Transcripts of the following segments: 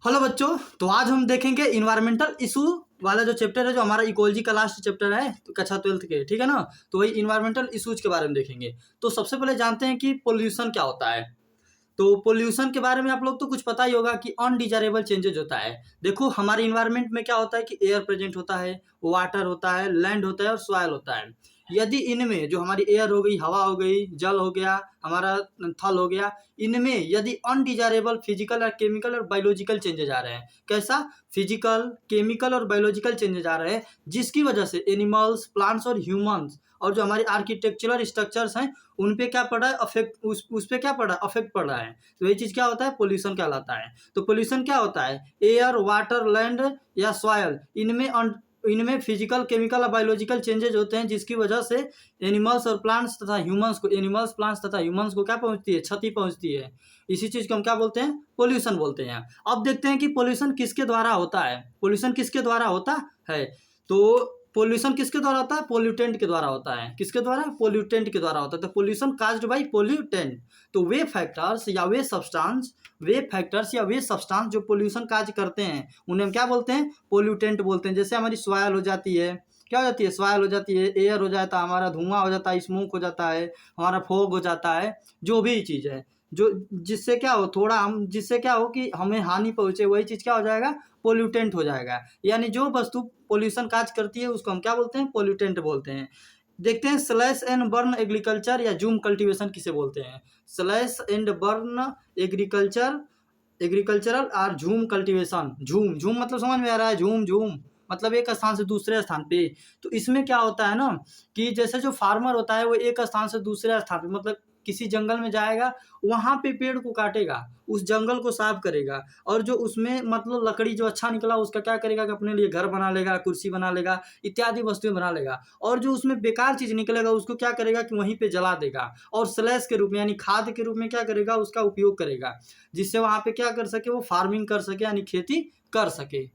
Hello बच्चों। तो आज हम देखेंगे इन्वायरमेंटल इशू वाला जो चैप्टर है, जो हमारा इकोलॉजी का लास्ट चैप्टर है तो कक्षा 12th के, ठीक है ना। तो वही इन्वायरमेंटल इशूज के बारे में देखेंगे। तो सबसे पहले जानते हैं कि पोल्यूशन क्या होता है। तो पोल्यूशन के बारे में आप लोग तो कुछ पता ही होगा कि अनडिजायरेबल चेंजेज होता है। देखो हमारे इन्वायरमेंट में क्या होता है कि एयर प्रेजेंट होता है, वाटर होता है, लैंड होता है और सॉइल होता है। यदि इनमें जो हमारी एयर हो गई, हवा हो गई, जल हो गया, हमारा थल हो गया, इनमें यदि अनडिजायरेबल फिजिकल और केमिकल और बायोलॉजिकल चेंजेज आ रहे हैं, कैसा फिजिकल, केमिकल और बायोलॉजिकल चेंजेज आ रहे हैं, जिसकी वजह से एनिमल्स, प्लांट्स और ह्यूमंस और जो हमारे आर्किटेक्चरल स्ट्रक्चर्स हैं उन पे क्या पड़ रहा है अफेक्ट, उस पे क्या पड़ रहा है अफेक्ट पड़ रहा है। तो ये चीज़ क्या होता है, पोल्यूशन कहलाता है। तो पोल्यूशन क्या होता है, एयर, वाटर, लैंड या सॉयल, इनमें फिजिकल, केमिकल और बायोलॉजिकल चेंजेज होते हैं, जिसकी वजह से एनिमल्स और प्लांट्स तथा ह्यूमंस को, एनिमल्स, प्लांट्स तथा ह्यूमंस को क्या पहुंचती है, क्षति पहुंचती है। इसी चीज़ को हम क्या बोलते हैं, पोल्यूशन बोलते हैं। अब देखते हैं कि पोल्यूशन किसके द्वारा होता है। पोल्यूशन किसके द्वारा होता है, तो पोल्यूशन किसके द्वारा होता है, पोल्यूटेंट के द्वारा होता है। किसके द्वारा, पोल्यूटेंट के द्वारा होता है। तो पोल्यूशन काज्ड बाय पोल्यूटेंट। तो वे फैक्टर्स या वे सब्सटेंस जो पोल्यूशन काज करते हैं उन्हें हम क्या बोलते हैं, पोल्यूटेंट बोलते हैं। जैसे हमारी सॉइल हो जाती है, क्या हो जाती है, सॉइल हो जाती है, एयर हो जाता है, हमारा धुआं हो जाता है, स्मोक हो जाता है, हमारा फॉग हो जाता है, जो भी चीज़ है जो जिससे क्या हो, थोड़ा हम जिससे क्या हो कि हमें हानि पहुंचे, वही चीज़ क्या हो जाएगा, पोल्यूटेंट हो जाएगा। यानी जो वस्तु पोल्यूशन काज करती है उसको हम क्या बोलते हैं, पोल्यूटेंट बोलते हैं। देखते हैं स्लैश एंड बर्न एग्रीकल्चर या जूम कल्टीवेशन किसे बोलते हैं। स्लैश एंड बर्न एग्रीकल्चरल और झूम कल्टीवेशन। झूम झूम मतलब समझ में आ रहा है, झूम झूम मतलब एक स्थान से दूसरे स्थान पे। तो इसमें क्या होता है ना कि जैसे जो फार्मर होता है वो एक स्थान से दूसरे स्थान पे, मतलब किसी जंगल में जाएगा, वहाँ पे पेड़ को काटेगा, उस जंगल को साफ करेगा, और जो उसमें मतलब लकड़ी जो अच्छा निकला उसका क्या करेगा कि अपने लिए घर बना लेगा, कुर्सी बना लेगा, इत्यादि वस्तुएं बना लेगा। और जो उसमें बेकार चीज़ निकलेगा उसको क्या करेगा कि वहीं पे जला देगा, और स्लैश के रूप में यानी खाद के रूप में क्या करेगा, उसका उपयोग करेगा, जिससे वहाँ पे क्या कर सके, वो फार्मिंग कर सके यानी खेती कर सके।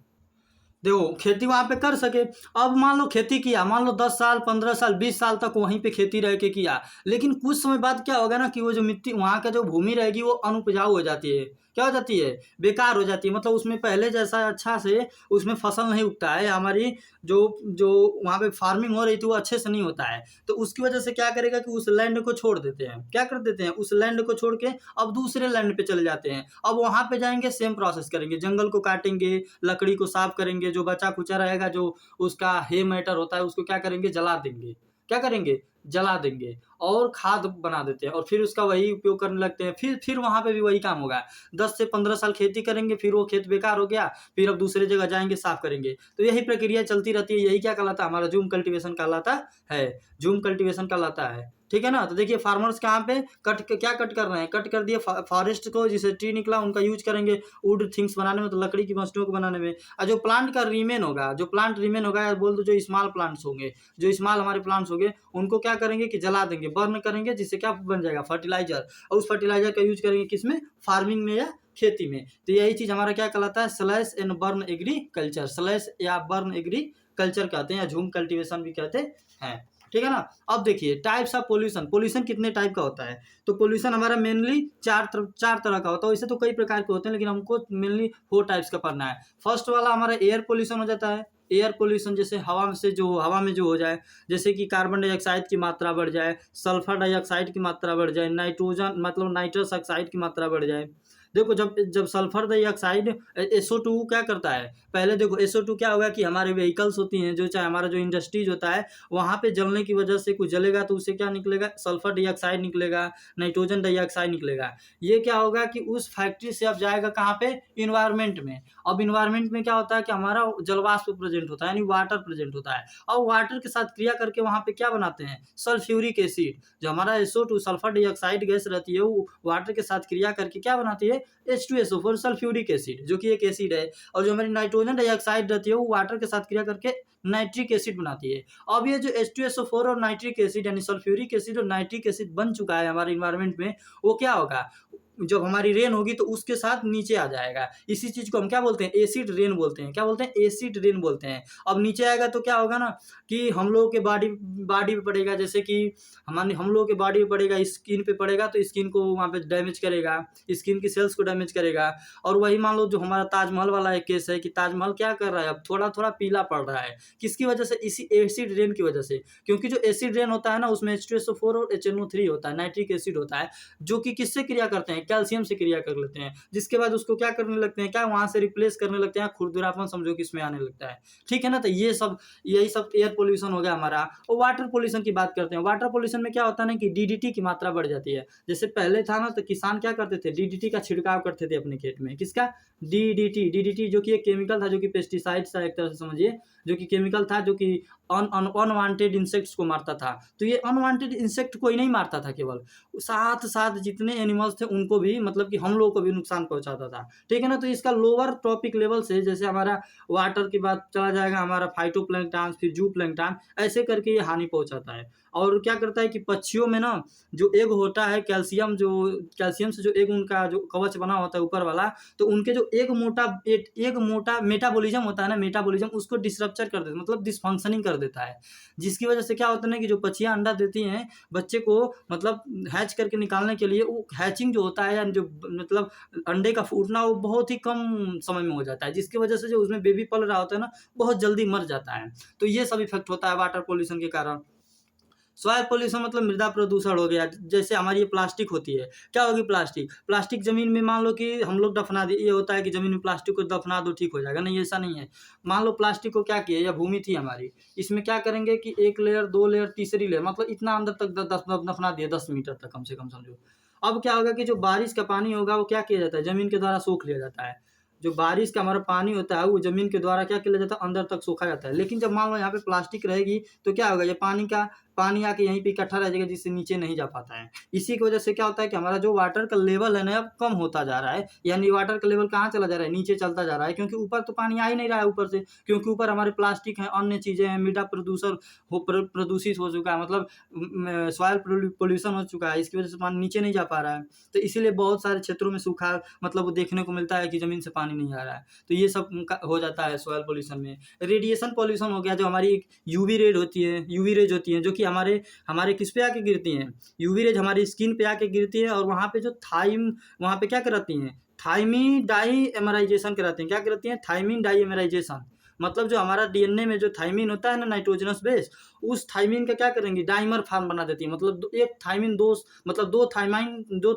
देखो खेती वहाँ पे कर सके। अब मान लो खेती किया, मान लो 10 साल, 15 साल, 20 साल तक वहीं पे खेती रह के किया, लेकिन कुछ समय बाद क्या होगा ना कि वो जो मिट्टी, वहाँ का जो भूमि रहेगी वो अनुपजाऊ हो जाती है। क्या हो जाती है, बेकार हो जाती है। मतलब उसमें पहले जैसा अच्छा से उसमें फसल नहीं उगता है, हमारी जो जो वहाँ पे फार्मिंग हो रही थी वो अच्छे से नहीं होता है। तो उसकी वजह से क्या करेगा कि उस लैंड को छोड़ देते हैं, क्या कर देते हैं, उस लैंड को छोड़ के अब दूसरे लैंड पे चले जाते हैं। अब वहाँ पे जाएंगे, सेम प्रोसेस करेंगे, जंगल को काटेंगे, लकड़ी को साफ करेंगे, जो बचा खुचा रहेगा, जो उसका हे मैटर होता है उसको क्या करेंगे, जला देंगे। क्या करेंगे, जला देंगे, और खाद बना देते हैं, और फिर उसका वही उपयोग करने लगते हैं। फिर वहाँ पे भी वही काम होगा। 10 से 15 साल खेती करेंगे, फिर वो खेत बेकार हो गया, फिर अब दूसरे जगह जाएंगे, साफ करेंगे। तो यही प्रक्रिया चलती रहती है। यही क्या कहलाता है, हमारा जूम कल्टीवेशन कहलाता है। जूम कल्टीवेशन कहलाता है, ठीक है ना। तो देखिए फार्मर्स कहाँ पे क्या कट कर रहे हैं, कट कर दिए फॉरेस्ट को, जिसे ट्री निकला उनका यूज करेंगे वुड थिंग्स बनाने में, तो लकड़ी की वस्तुओं को बनाने में। और जो प्लांट का रिमेन होगा, जो प्लांट रिमेन होगा, या बोल दो जो स्मॉल प्लांट्स होंगे, जो स्मॉल हमारे प्लांट्स होंगे, उनको क्या करेंगे कि जला देंगे, बर्न करेंगे, जिससे क्या बन जाएगा, फर्टिलाइजर। और उस फर्टिलाइजर का यूज करेंगे किसमें, फार्मिंग में या खेती में। तो यही चीज हमारा क्या कहलाता है, slash and burn agriculture. Slash या बर्न एग्रीकल्चर कहते हैं, या झूम कल्टीवेशन भी कहते हैं, ठीक है ना। अब देखिए टाइप्स ऑफ पोल्यूशन। पोल्यूशन कितने टाइप का होता है, तो पोल्यूशन हमारा मेनली चार तरह का होता है। वैसे तो कई प्रकार के होते हैं, लेकिन हमको मेनली 4 टाइप्स का पढ़ना है। फर्स्ट वाला हमारा एयर पोल्यूशन हो जाता है। एयर पोल्यूशन जैसे हवा में जो हो जाए, जैसे कि कार्बन डाइऑक्साइड की मात्रा बढ़ जाए, सल्फर डाइऑक्साइड की मात्रा बढ़ जाए, नाइट्रोजन मतलब नाइट्रस ऑक्साइड की मात्रा बढ़ जाए। देखो जब जब सल्फर डाइऑक्साइड SO2 क्या करता है, पहले देखो SO2 क्या होगा कि हमारे व्हीकल्स होती हैं, जो चाहे हमारा जो इंडस्ट्रीज होता है, वहाँ पे जलने की वजह से कुछ जलेगा तो उससे क्या निकलेगा, सल्फर डाइऑक्साइड निकलेगा, नाइट्रोजन डाइऑक्साइड निकलेगा। ये क्या होगा कि उस फैक्ट्री से अब जाएगा कहाँ पे, इन्वायरमेंट में। अब इन्वायरमेंट में क्या होता है कि हमारा जलवाष्प प्रेजेंट होता है, यानी वाटर प्रेजेंट होता है, और वाटर के साथ क्रिया करके वहाँ पे क्या बनाते हैं, सल्फ्यूरिक एसिड। जो हमारा SO2 सल्फर डाइऑक्साइड गैस रहती है, वो वाटर के साथ क्रिया करके क्या बनाती है, H2SO4 सल्फ्यूरिक एसिड, जो कि एक एसिड है। और जो हमारी नाइट्रोजन डाइऑक्साइड रहती है वो वाटर के साथ क्रिया करके नाइट्रिक एसिड बनाती है। अब ये जो H2SO4 और नाइट्रिक एसिड यानी सल्फ्यूरिक एसिड और नाइट्रिक एसिड बन चुका है हमारे इन्वायरमेंट में, वो क्या होगा, जब हमारी रेन होगी तो उसके साथ नीचे आ जाएगा। इसी चीज़ को हम क्या बोलते हैं, एसिड रेन बोलते हैं। क्या बोलते हैं, एसिड रेन बोलते हैं। अब नीचे आएगा तो क्या होगा ना कि हम लोगों के बॉडी बॉडी पे पड़ेगा, जैसे कि हम लोगों के बॉडी पे पड़ेगा, स्किन पे पड़ेगा तो स्किन को वहाँ पे डैमेज करेगा, स्किन की सेल्स को डैमेज करेगा। और वही मान लो जो हमारा ताजमहल वाला एक केस है कि ताजमहल क्या कर रहा है, अब थोड़ा थोड़ा पीला पड़ रहा है। किसकी वजह से, इसी एसिड रेन की वजह से। क्योंकि जो एसिड रेन होता है ना उसमें H2SO4 और HNO3 होता है, नाइट्रिक एसिड होता है, जो कि किससे क्रिया करते हैं, कैल्शियम से क्रिया कर लेते हैं, जिसके बाद उसको क्या करने लगते हैं, क्या वहां से रिप्लेस करने लगते हैं, खुरदुरापन समझो कि इसमें आने लगता है। ठीक है ना, तो यही सब एयर पोल्यूशन हो गया हमारा। और वाटर पोल्यूशन की बात करते हैं। वाटर पोल्यूशन में क्या होता है ना कि डीडीटी की मात्रा बढ़ जाती है। जैसे पहले था ना तो किसान क्या करते थे, डीडीटी का छिड़काव करते थे अपने खेत में। किसका, डीडीटी जो कि एक केमिकल था, जो कि पेस्टिसाइड था एक तरह से समझिए, जो कि केमिकल था, जो कि अनवांटेड इंसेक्ट्स को मारता था। तो ये अनवांटेड इंसेक्ट कोई नहीं मारता था, केवल साथ साथ जितने एनिमल्स थे उनको भी, मतलब कि हम लोगों को भी नुकसान पहुंचाता था। ठीक है ना, तो इसका लोअर टॉपिक लेवल से, जैसे हमारा वाटर की बात चला जाएगा, हमारा फाइटोप्लैंक्टन, फिर जू प्लैंक्टन, ऐसे करके ये हानि पहुंचाता है। और क्या करता है कि पक्षियों में ना जो एग होता है, कैल्शियम से जो एग उनका जो कवच बना होता है ऊपर वाला, तो उनके जो एक मोटा मेटाबॉलिज्म होता है ना, मेटाबॉलिज्म उसको डिसरप्चर कर देता है, मतलब डिसफंक्शनिंग कर देता है। जिसकी वजह से क्या होता है ना कि जो पक्षियां अंडा देती हैं बच्चे को, मतलब हैच करके निकालने के लिए, वो हैचिंग जो होता है, जो मतलब अंडे का फूटना, वो बहुत ही कम समय में हो जाता है, जिसकी वजह से जो उसमें बेबी पल रहा होता है ना बहुत जल्दी मर जाता है। तो ये सब इफेक्ट होता है वाटर पोल्यूशन के कारण। सॉइल पोल्यूशन मतलब मृदा प्रदूषण हो गया। जैसे हमारी ये प्लास्टिक होती है, क्या होगी, प्लास्टिक जमीन में, मान लो कि हम लोग दफना दिए, ये होता है कि जमीन में प्लास्टिक को दफना दो ठीक हो जाएगा, नहीं, ऐसा नहीं है। मान लो प्लास्टिक को क्या किया, या भूमि थी हमारी, इसमें क्या करेंगे कि एक लेयर, दो लेयर, तीसरी लेयर, मतलब इतना अंदर तक दफना दिया, 10 मीटर तक कम से कम समझो। अब क्या होगा कि जो बारिश का पानी होगा वो क्या किया जाता है, जमीन के द्वारा सोख लिया जाता है। जो बारिश का हमारा पानी होता है वो जमीन के द्वारा क्या किया जाता है, अंदर तक सोखा जाता है। लेकिन जब मान लो यहाँ पे प्लास्टिक रहेगी तो क्या होगा, ये पानी आके यहीं पे इकट्ठा रह जाएगा, जिससे नीचे नहीं जा पाता है। इसी की वजह से क्या होता है कि हमारा जो वाटर का लेवल है ना अब कम होता जा रहा है। यानी वाटर का लेवल कहाँ चला जा रहा है, नीचे चलता जा रहा है, क्योंकि ऊपर तो पानी आ ही नहीं रहा है ऊपर से, क्योंकि ऊपर हमारे प्लास्टिक है, अन्य चीजें हैं, मृदा प्रदूषण प्रदूषित हो चुका है, मतलब सॉइल पोल्यूशन हो चुका है। इसकी वजह से पानी नीचे नहीं जा पा रहा है। तो इसीलिए बहुत सारे क्षेत्रों में सूखा, मतलब देखने को मिलता है कि जमीन से पानी नहीं आ रहा है। तो ये सब हो जाता है सॉइल पोल्यूशन में। रेडिएशन पोल्यूशन हो गया, जो हमारी यूवी रेज होती है, जो कि हमारे हमारे किस पे आके गिरती हैं, यूवी रेज हमारी स्किन पे आके गिरती है, और वहाँ पे जो वहाँ पे क्या कराती हैं, थाइमीन डाई एमराइजेशन कराती हैं। क्या कराती हैं, थाइमीन डाई एमराइजेशन। मतलब जो हमारा डीएनए में जो थाइमीन होता है ना, नाइट्रोजनस बेस, उस थाइमीन का क्या करेंगे, डाइमर फॉर्म बना देती है। मतलब एक थाइमीन दो, मतलब दो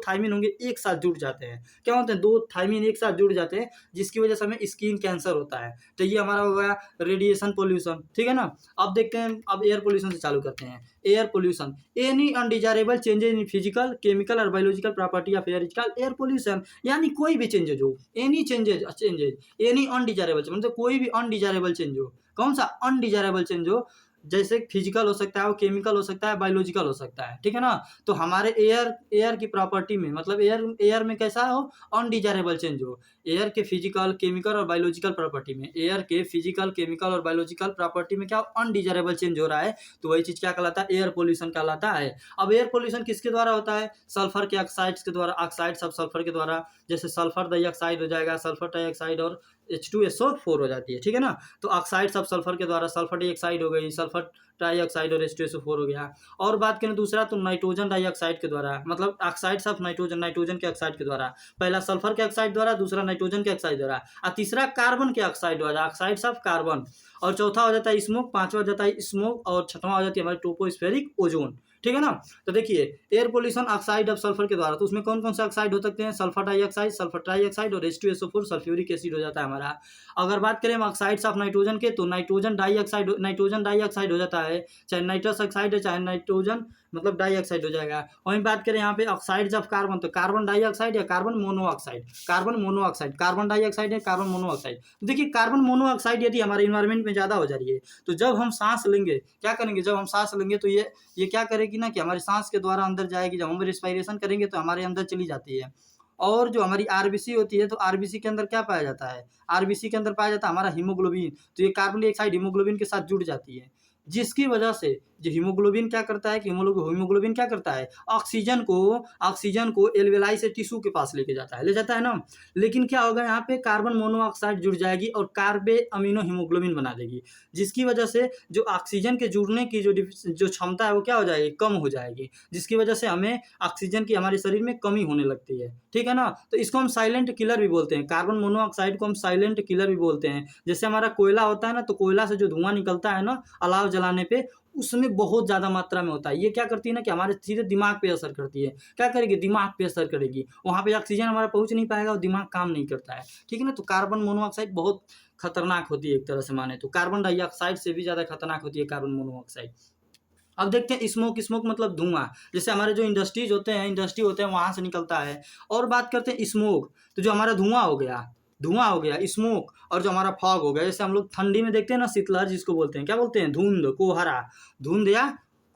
थाइमीन होंगे एक साथ जुड़ जाते हैं। क्या होते हैं, दो थाइमीन एक साथ जुड़ जाते हैं, जिसकी वजह से हमें स्किन कैंसर होता है। तो ये हमारा हो गया रेडिएशन पोल्यूशन। ठीक है ना, अब देखते हैं, अब एयर पोल्यूशन से चालू करते हैं। Air pollution, any undesirable changes in physical, chemical और biological property of air is called air pollution. यानी कोई भी चेंजेज हो, एनी अनडिजायरेबल, मतलब कोई भी अनडिजायरेबल चेंज हो। कौन सा अनडिजायरेबल चेंज हो, जैसे फिजिकल हो सकता है, वो केमिकल हो सकता है, बायोलॉजिकल हो सकता है। ठीक है ना, तो हमारे एयर की प्रॉपर्टी में, मतलब एयर में कैसा हो, अनडिजायरेबल चेंज हो। एयर के फिजिकल, केमिकल और बायोलॉजिकल प्रॉपर्टी में, एयर के फिजिकल, केमिकल और बायोलॉजिकल प्रॉपर्टी में क्या अनडिजायरेबल चेंज हो रहा है, तो वही चीज क्या कहलाता है, एयर पोल्यूशन कहलाता है। अब एयर पोल्यूशन किसके द्वारा होता है, सल्फर के ऑक्साइड्स के द्वारा, ऑक्साइड्स ऑफ सल्फर के द्वारा। जैसे सल्फर डाइऑक्साइड हो जाएगा, सल्फर डाइऑक्साइड और H2SO4 हो जाती है। ठीक है ना, तो ऑक्साइड्स ऑफ सल्फर के द्वारा सल्फर डाइऑक्साइड हो गई, सल्फर डाइऑक्साइड और H2SO4 हो गया। और बात करें दूसरा, तो नाइट्रोजन डाइऑक्साइड के द्वारा, मतलब ऑक्साइड्स ऑफ नाइट्रोजन के ऑक्साइड के द्वारा। पहला सल्फर के ऑक्साइड द्वारा, दूसरा नाइट्रोजन के ऑक्साइड द्वारा, और तीसरा कार्बन के ऑक्साइड द्वारा, ऑक्साइड्स ऑफ कार्बन। और चौथा हो जाता है स्मोक, पांचवा हो जाता है स्मोक, और छठवां हो जाती है हमारी ट्रोपोस्फेरिक ओजोन। ठीक है ना, तो देखिए air pollution oxide of sulphur के द्वारा, तो उसमें कौन कौन से ऑक्साइड हो सकते हैं, सल्फर डाइऑक्साइड और H2SO4 सल्फ्यूरिक एसिड हो जाता है हमारा। अगर बात करें हम ऑक्साइड्स ऑफ नाइट्रोजन के, तो नाइट्रोजन डाइऑक्साइड हो जाता है, चाहे नाइट्रस ऑक्साइड है, चाहे नाइट्रोजन मतलब डाइऑक्साइड हो जाएगा। वहीं बात करें यहाँ पे ऑक्साइड्स ऑफ कार्बन, तो कार्बन डाइऑक्साइड या कार्बन मोनोऑक्साइड, कार्बन डाइऑक्साइड है, कार्बन मोनोऑक्साइड। देखिए कार्बन मोनोऑक्साइड यदि हमारे इन्वायरमेंट में ज़्यादा हो जा रही है, तो जब हम सांस लेंगे, क्या करेंगे, जब हम सांस लेंगे तो ये क्या करेगी ना कि हमारी सांस के द्वारा अंदर जाएगी। जब हम रेस्पिरेशन करेंगे तो हमारे अंदर चली जाती है। और जो हमारी आरबीसी होती है, तो आरबीसी के अंदर क्या पाया जाता है, आरबीसी के अंदर पाया जाता है हमारा हीमोग्लोबिन। तो ये कार्बन डाइऑक्साइड हीमोग्लोबिन के साथ जुड़ जाती है। जिसकी वजह से जो हीमोग्लोबिन क्या करता है कि हीमोग्लोबिन क्या करता है, ऑक्सीजन को एल्वेलाई से टिश्यू के पास लेके जाता है, ले जाता है ना। लेकिन क्या होगा यहाँ पे कार्बन मोनोऑक्साइड जुड़ जाएगी और कार्बे अमीनो हीमोग्लोबिन बना देगी, जिसकी वजह से जो ऑक्सीजन के जुड़ने की जो क्षमता है वो क्या हो जाएगी, कम हो जाएगी, जिसकी वजह से हमें ऑक्सीजन की हमारे शरीर में कमी होने लगती है, ठीक है ना। तो इसको हम साइलेंट किलर भी बोलते हैं, कार्बन मोनोऑक्साइड को हम साइलेंट किलर भी बोलते हैं। जैसे हमारा कोयला होता है ना, तो कोयला से जो धुआं निकलता है ना अलाव जलाने पे, उसमें बहुत ज़्यादा मात्रा में होता है। ये क्या करती है ना कि हमारे सीधे दिमाग पे असर करती है। क्या करेगी, दिमाग पे असर करेगी, वहाँ पे ऑक्सीजन हमारा पहुँच नहीं पाएगा और दिमाग काम नहीं करता है, ठीक है ना। तो कार्बन मोनोऑक्साइड बहुत खतरनाक होती है एक तरह से माने तो, कार्बन डाइऑक्साइड से भी ज़्यादा खतरनाक होती है कार्बन मोनोऑक्साइड। अब देखते हैं स्मोक। स्मोक मतलब धुआं, जैसे हमारे जो इंडस्ट्री होते हैं वहाँ से निकलता है। और बात करते हैं स्मोक, तो जो हमारा धुआं हो गया स्मोक, और जो हमारा फॉग हो गया, जैसे हम लोग ठंडी में देखते हैं ना शीतलहर जिसको बोलते हैं, क्या बोलते हैं, धुंध या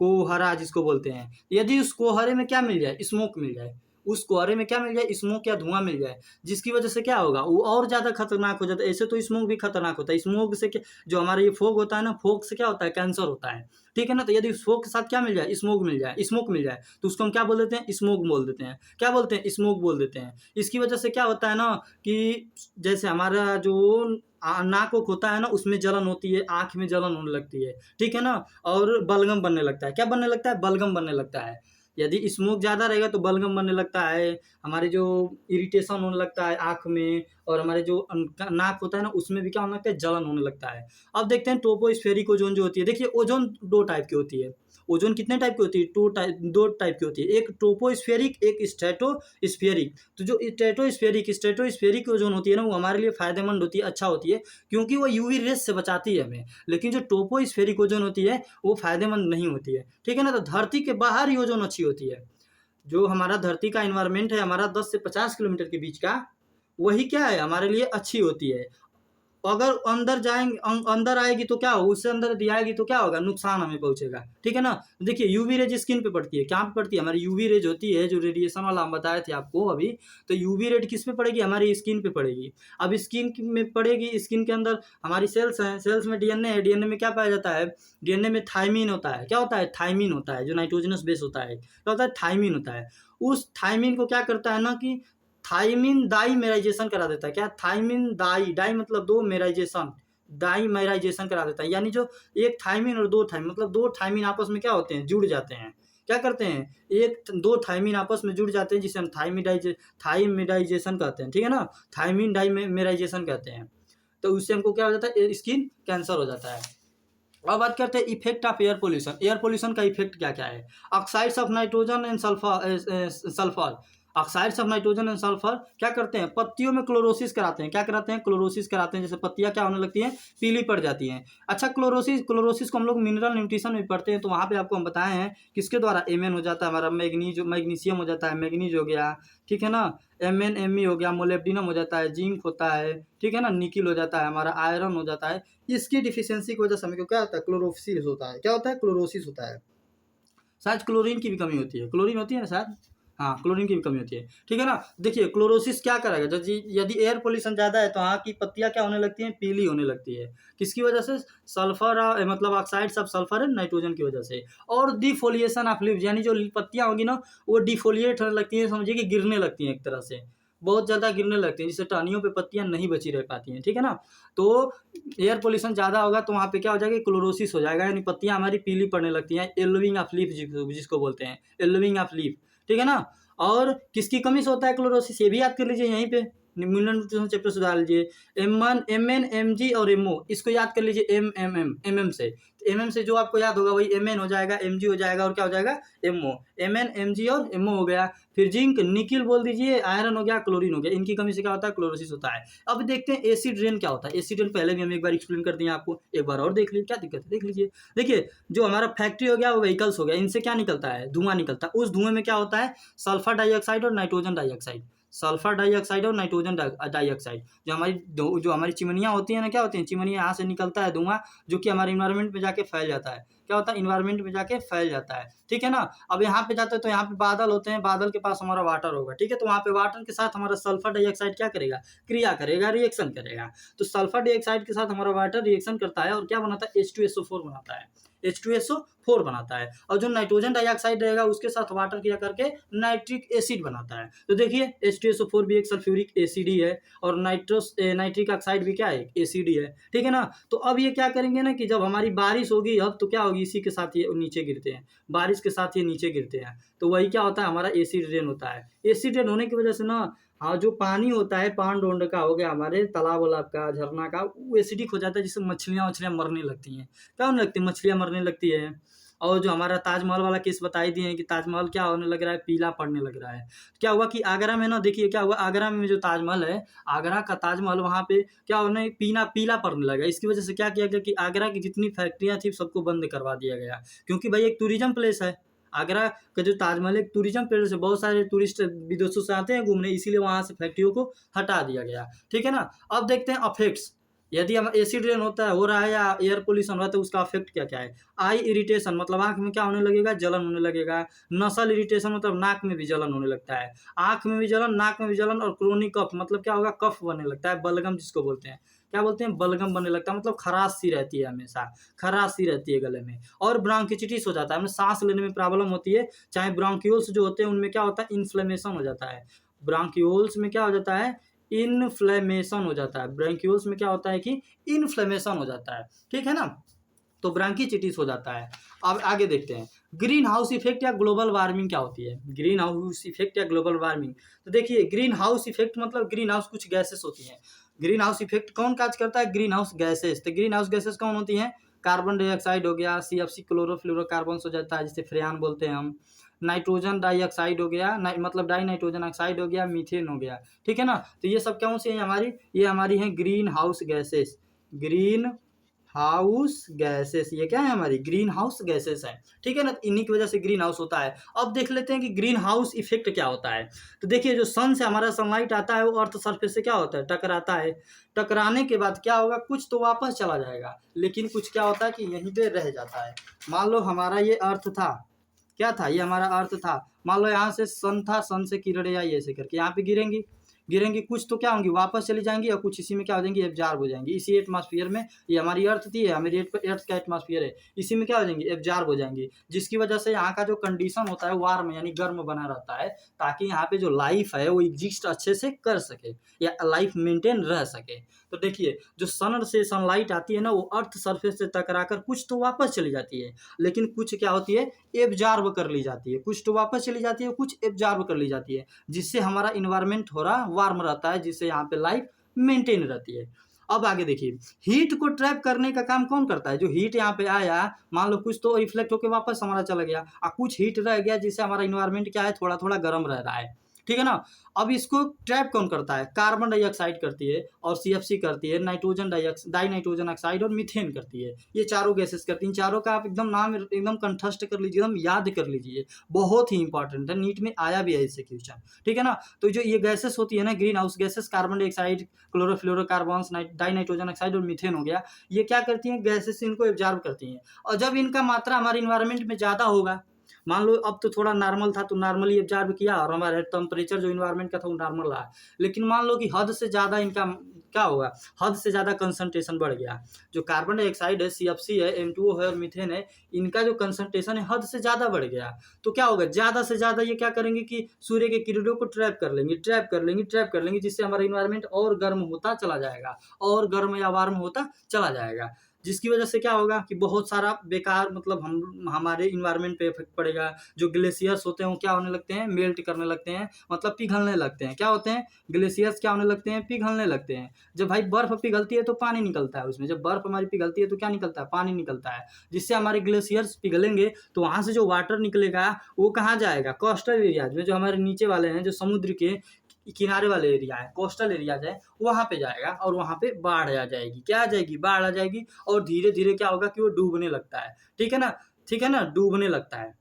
कोहरा जिसको बोलते हैं। यदि उस कोहरे में क्या मिल जाए, स्मोक मिल जाए, उस कोहरे में क्या मिल जाए, स्मोक या धुआं मिल जाए, जिसकी वजह से क्या होगा, वो और ज़्यादा खतरनाक हो जाता है। ऐसे तो स्मोक भी खतरनाक होता है, स्मोक से क्या, जो हमारा ये फोग होता है ना, फोग से क्या होता है, कैंसर होता है, ठीक है ना। तो यदि फोग के साथ क्या मिल जाए, स्मोक मिल जाए, तो उसको हम क्या बोल देते हैं, स्मोक बोल देते हैं। क्या बोलते हैं, स्मोक बोल देते हैं। इसकी वजह से क्या होता है ना कि जैसे हमारा जो नाक वोक होता है ना, उसमें जलन होती है, आँख में जलन होने लगती है, ठीक है ना। और बलगम बनने लगता है, क्या बनने लगता है, बलगम बनने लगता है। यदि स्मोक ज़्यादा रहेगा तो बलगम बनने लगता है, हमारे जो इरिटेशन होने लगता है आँख में, और हमारे जो नाक होता है ना, उसमें भी क्या होने लगता है, जलन होने लगता है। अब देखते हैं ट्रोपोस्फेरिक ओजोन जो होती है। देखिए ओजोन दो टाइप की होती है। ओजोन कितने टाइप की होती है, दो टाइप की होती है, एक ट्रोपोस्फेरिक, एक स्ट्रेटोस्फेरिक। तो जो स्ट्रेटोस्फेरिक ओजोन होती है ना, वो हमारे लिए फायदेमंद होती है, अच्छा होती है, क्योंकि वो यूवी रेस से बचाती है हमें। लेकिन जो ट्रोपोस्फेरिक ओजोन होती है वो फायदेमंद नहीं होती है, ठीक है ना। तो धरती के बाहर ही ओजोन अच्छी होती है। जो हमारा धरती का इन्वायरमेंट है हमारा 10 से 50 किलोमीटर के बीच का, वही क्या है, हमारे लिए अच्छी होती है। अगर अंदर आएगी तो क्या होगा, उससे अंदर यदि आएगी तो क्या होगा, नुकसान हमें पहुंचेगा, ठीक है ना। देखिए यूवी रेज स्किन पे पड़ती है, क्या पे पड़ती है, हमारी यूवी रेज होती है जो रेडिएशन वाला हम बताए थे आपको अभी। तो यूवी रेड किस पे पड़ेगी, हमारी स्किन पे पड़ेगी। अब स्किन में पड़ेगी, स्किन के अंदर हमारी सेल्स हैं, सेल्स में डीएनए है, डीएनए में क्या पाया जाता है, डीएनए में थायमीन होता है। क्या होता है, थायमीन होता है, जो नाइट्रोजनस बेस होता है, क्या होता है, थायमीन होता है। उस थायमीन को क्या करता है ना कि थाइमिन डाईमेराइजेशन करा देता है। क्या, थाइमिन डाई मतलब दो, मेराइजेशन डाईमेराइजेशन करा देता है। यानी जो एक थाइमिन और दो थाइमिन, मतलब दो थाइमिन आपस में क्या होते हैं, जुड़ जाते हैं। क्या करते हैं, दो थाइमिन आपस में जुड़ जाते हैं, जिसे हम थाइमिडाइजेशन कहते हैं, ठीक है ना, थाइमिन डाईमेराइजेशन कहते हैं। तो उससे हमको क्या हो जाता है, स्किन कैंसर हो जाता है। अब बात करते हैं effect of air pollution. Air pollution का इफेक्ट क्या क्या है, oxides of nitrogen and sulphur oxides of nitrogen and sulphur क्या करते हैं, पत्तियों में क्लोरोसिस कराते हैं। क्या कराते हैं, क्लोरोसिस कराते हैं, जैसे पत्तियां क्या होने लगती हैं, पीली पड़ जाती हैं। अच्छा, क्लोरोसिस को हम लोग मिनरल न्यूट्रिशन में पढ़ते हैं, तो वहाँ पे आपको हम बताए हैं किसके द्वारा, एमएन हो जाता है हमारा, मैग्नीशियम हो जाता है, मैग्नीज हो गया, ठीक है ना, MnMe हो गया, मोलिब्डेनम हो जाता है, जिंक होता है, ठीक है ना, निकिल हो जाता है, हमारा आयरन हो जाता है। इसकी डिफिशियंसी की वजह से हमें क्या होता है, क्लोरोसिस होता है। क्या होता है, क्लोरोसिस होता है। शायद क्लोरीन की भी कमी होती है, क्लोरीन होती है ना शायद, हाँ क्लोरीन की भी कमी होती है, ठीक है ना। देखिए क्लोरोसिस क्या करेगा, यदि एयर पोल्यूशन ज़्यादा है तो वहाँ की पत्तियाँ क्या होने लगती हैं, पीली होने लगती है। किसकी वजह से, सल्फर मतलब oxides of sulphur and nitrogen की वजह से। और डिफोलिएशन ऑफ लीव्स, यानी जो पत्तियाँ होंगी ना वो डिफोलिएट होने लगती हैं, समझिए कि गिरने लगती हैं, एक तरह से बहुत ज़्यादा गिरने लगती हैं, जिससे टहनियों पे पत्तियाँ नहीं बची रह पाती हैं, ठीक है ना। तो एयर पोल्यूशन ज़्यादा होगा तो वहाँ पे क्या हो जाएगा, क्लोरोसिस हो जाएगा, यानी पत्तियाँ हमारी पीली पड़ने लगती हैं, येलोइंग ऑफ लीफ जिसको बोलते हैं, येलोइंग ऑफ लीफ, ठीक है ना। और किसकी कमी से होता है क्लोरोसिस, ये भी याद कर लीजिए यहीं पे, मिनरल न्यूट्रिशन चैप्टर सुधार लीजिए। Mn Mg और MO, इसको याद कर लीजिए, MM से, MM से जो आपको याद होगा वही Mn हो जाएगा, Mg हो जाएगा, और क्या हो जाएगा, MO। Mn Mg और MO हो गया। फिर जिंक, निकिल बोल दीजिए, आयरन हो गया, क्लोरीन हो गया, इनकी कमी से क्या होता है, क्लोरोसिस होता है। अब देखते हैं एसिड रेन क्या होता है। एसिड रेन पहले भी हम एक बार एक्सप्लेन कर दिए आपको, एक बार और देख लीजिए, क्या दिक्कत है, देख लीजिए। देखिए जो हमारा फैक्ट्री हो गया, वो व्हीकल्स हो गया, इनसे क्या निकलता है, धुआं निकलता है। उस धुएं में क्या होता है, सल्फर डाइऑक्साइड और नाइट्रोजन डाइऑक्साइड, सल्फर डाइऑक्साइड और नाइट्रोजन डाइऑक्साइड। जो हमारी चिमनियाँ होती हैं ना, क्या होती हैं, चिमनियाँ यहाँ से निकलता है धुआं, जो कि हमारे इन्वायरमेंट में जाके फैल जाता है। क्या होता है, इन्वायरमेंट में जाके फैल जाता है, ठीक है ना। अब यहाँ पे जाते हैं तो यहाँ पे बादल होते हैं, बादल के पास हमारा वाटर होगा, ठीक है। तो वहाँ पे वाटर के साथ हमारा सल्फर डाइऑक्साइड क्या करेगा, क्रिया करेगा, रिएक्शन करेगा। तो सल्फर डाइऑक्साइड के साथ हमारा वाटर रिएक्शन करता है और क्या बनाता है, H2SO4 बनाता है। H2SO4 बनाता है, और जो नाइट्रोजन डाइऑक्साइड रहेगा उसके साथ वाटर क्या करके नाइट्रिक एसिड बनाता है। तो देखिए H2SO4 भी एक सल्फ्यूरिक एसिड ही है, और नाइट्रिक ऑक्साइड भी क्या है, एसिड ही है, ठीक है ना। तो अब ये क्या करेंगे ना कि जब हमारी बारिश होगी अब तो क्या होगी, इसी के साथ ये नीचे गिरते हैं, बारिश के साथ ये नीचे गिरते हैं, तो वही क्या होता है, हमारा एसिड रेन होता है। एसिड रेन होने की वजह से ना, हाँ, जो पानी होता है पांड ओंड का हो गया, हमारे तालाब वालाब का, झरना का, वो एसिडिक हो जाता है, जिससे मछलियाँ वछलियाँ मरने लगती हैं। क्या होने लगती है, मछलियाँ मरने लगती है। और जो हमारा ताजमहल वाला केस बताई दिए हैं कि ताजमहल क्या होने लग रहा है, पीला पड़ने लग रहा है। क्या हुआ कि आगरा में ना, देखिए क्या हुआ, आगरा में जो ताजमहल है, आगरा का ताजमहल, वहाँ पे क्या होने पीला पीला पड़ने लगा। इसकी वजह से क्या किया गया कि आगरा की जितनी फैक्ट्रियाँ थी सबको बंद करवा दिया गया, क्योंकि भाई एक टूरिज्म प्लेस है। आगरा का जो ताजमहल एक टूरिज्म प्लेस है, बहुत सारे टूरिस्ट विदेशों से आते हैं घूमने, इसीलिए वहाँ से फैक्ट्रियों को हटा दिया गया, ठीक है ना। अब देखते हैं अफेक्ट्स, यदि हम एसिड रेन होता है, हो रहा है, या एयर पोल्यूशन हो रहा है, तो उसका अफेक्ट क्या क्या है। आई इरिटेशन, मतलब आंख में क्या होने लगेगा, जलन होने लगेगा। नसल इरिटेशन, मतलब नाक में भी जलन होने लगता है, आंख में भी जलन, नाक में भी जलन। और क्रोनिक कफ, मतलब क्या होगा, कफ बनने लगता है, बलगम जिसको बोलते हैं, क्या बोलते हैं, बलगम बनने लगता है, मतलब खराश सी रहती है, हमेशा खराश सी रहती है गले में। और ब्रोंकिटिस हो जाता है, हमें सांस लेने में प्रॉब्लम होती है। चाहे ब्रोंक्यूल्स जो होते हैं उनमें क्या होता है, इन्फ्लेमेशन हो जाता है। ब्रोंक्यूल्स में क्या हो जाता है, इन्फ्लेमेशन हो जाता है। ब्रोंक्यूल्स में क्या होता है कि इन्फ्लेमेशन हो जाता है, ठीक है ना। तो ब्रोंकिटिस हो जाता है। अब आगे देखते हैं ग्रीन हाउस इफेक्ट या ग्लोबल वार्मिंग क्या होती है। ग्रीन हाउस इफेक्ट या ग्लोबल वार्मिंग, तो देखिए ग्रीन हाउस इफेक्ट मतलब ग्रीन हाउस कुछ गैसेस होती हैं। ग्रीन हाउस इफेक्ट कौन काज करता है, ग्रीन हाउस गैसेस। तो ग्रीन हाउस गैसेस कौन होती हैं, कार्बन डाइऑक्साइड हो गया, CFC क्लोरोफ्लोरोकार्बन हो जाता है, जिसे फ्रेयान बोलते हैं हम। नाइट्रोजन डाइऑक्साइड हो गया, मतलब डाई नाइट्रोजन ऑक्साइड हो गया, मीथेन हो गया, ठीक है ना। तो ये सब कौन सी है हमारी, ये हमारी हैं green house gases. Green house gases, ये क्या है, हमारी ग्रीन हाउस गैसेस है, ठीक है ना। इन्हीं की वजह से ग्रीन हाउस होता है। अब देख लेते हैं कि ग्रीन हाउस इफेक्ट क्या होता है। तो देखिए जो सन से हमारा सनलाइट आता है वो अर्थ सरफेस से क्या होता है, टकराता है। टकराने के बाद क्या होगा, कुछ तो वापस चला जाएगा, लेकिन कुछ क्या होता है कि यहीं पे रह जाता है। मान लो हमारा ये अर्थ था, क्या था, ये हमारा अर्थ था। मान लो यहाँ से सन था, सन से किरणें आई ऐसे करके यहाँ पे गिरेंगी, गिरेंगी, कुछ तो क्या होंगी, वापस चली जाएंगी, और कुछ इसी में क्या हो जाएंगी, एब्जॉर्ब हो जाएंगी। इसी एटमॉस्फेयर में, ये हमारी अर्थ थी, हमारी अर्थ का एटमॉस्फेयर है, इसी में क्या हो जाएंगी, एब्जॉर्ब हो जाएंगी। जिसकी वजह से यहाँ का जो कंडीशन होता है वार्म यानी गर्म बना रहता है, ताकि यहाँ पे जो लाइफ है वो एग्जिस्ट अच्छे से कर सके, या लाइफ मेंटेन रह सके। तो देखिए जो सन से सनलाइट आती है ना, वो अर्थ सरफेस से टकरा कर कुछ तो वापस चली जाती है, लेकिन कुछ क्या होती है, एब्जॉर्ब कर ली जाती है। कुछ तो वापस चली जाती है, कुछ एब्जॉर्ब कर ली जाती है, जिससे हमारा इन्वायरमेंट थोड़ा वार्म रहता है, जिससे यहाँ पे लाइफ मेंटेन रहती है। अब आगे देखिए हीट को ट्रैप करने का काम कौन करता है। जो हीट यहाँ पे आया, मान लो कुछ तो रिफ्लेक्ट होकर वापस हमारा चला गया, और कुछ हीट रह गया, जिससे हमारा इन्वायरमेंट क्या है, थोड़ा थोड़ा गर्म रह रहा है, ठीक है ना। अब इसको ट्रैप कौन करता है, कार्बन डाइऑक्साइड करती है, और CFC करती है, नाइट्रोजन डाई नाइट्रोजन ऑक्साइड और मीथेन करती है। ये चारों गैसेस करती हैं। चारों का आप एकदम नाम एकदम कंठस्थ कर लीजिए, एकदम याद कर लीजिए, बहुत ही इंपॉर्टेंट है, नीट में आया भी है इससे क्वेश्चन, ठीक है ना। तो जो ये गैसेस होती है ना, green house gases, carbon dioxide, chlorofluorocarbons, die nitrogen oxide और मीथेन हो गया, ये क्या करती हैं, गैसेस इनको एब्जॉर्ब करती हैं। और जब इनका मात्रा हमारे इन्वायरमेंट में ज़्यादा होगा, मान लो अब तो थोड़ा नॉर्मल था तो नॉर्मली एब्जॉर्ब किया, और हमारा टेम्परेचर जो इन्वायरमेंट का था वो नॉर्मल रहा। लेकिन मान लो कि हद से ज़्यादा इनका क्या होगा, हद से ज़्यादा कंसंट्रेशन बढ़ गया। जो कार्बन डाइऑक्साइड है, CFC है, N2O है और मीथेन है, इनका जो कंसंट्रेशन है हद से ज़्यादा बढ़ गया। तो क्या होगा, ज़्यादा से ज़्यादा ये क्या करेंगे कि सूर्य के किरणों को ट्रैप कर लेंगे, ट्रैप कर लेंगे, ट्रैप कर लेंगे, जिससे हमारा इन्वायरमेंट और गर्म होता चला जाएगा, और गर्म या वार्म होता चला जाएगा। जिसकी वजह से क्या होगा कि बहुत सारा बेकार, मतलब हमारे इन्वायरमेंट पे इफेक्ट पड़ेगा। जो ग्लेशियर्स होते हैं वो क्या होने लगते हैं, मेल्ट करने लगते हैं, मतलब पिघलने लगते हैं। क्या होते हैं, ग्लेशियर्स क्या होने लगते हैं, पिघलने लगते हैं। जब भाई बर्फ पिघलती है तो पानी निकलता है उसमें, जब बर्फ हमारी पिघलती है तो क्या निकलता है, पानी निकलता है। जिससे हमारे ग्लेशियर्स पिघलेंगे तो वहाँ से जो वाटर निकलेगा वो कहाँ जाएगा, कोस्टल एरियाज में, जो हमारे नीचे वाले हैं, जो समुद्र के किनारे वाले एरिया है, कोस्टल एरियाज है, वहाँ पे जाएगा, और वहाँ पे बाढ़ आ जाएगी। क्या आ जाएगी, बाढ़ आ जाएगी, और धीरे धीरे क्या होगा कि वो डूबने लगता है, ठीक है ना, ठीक है ना, डूबने लगता है।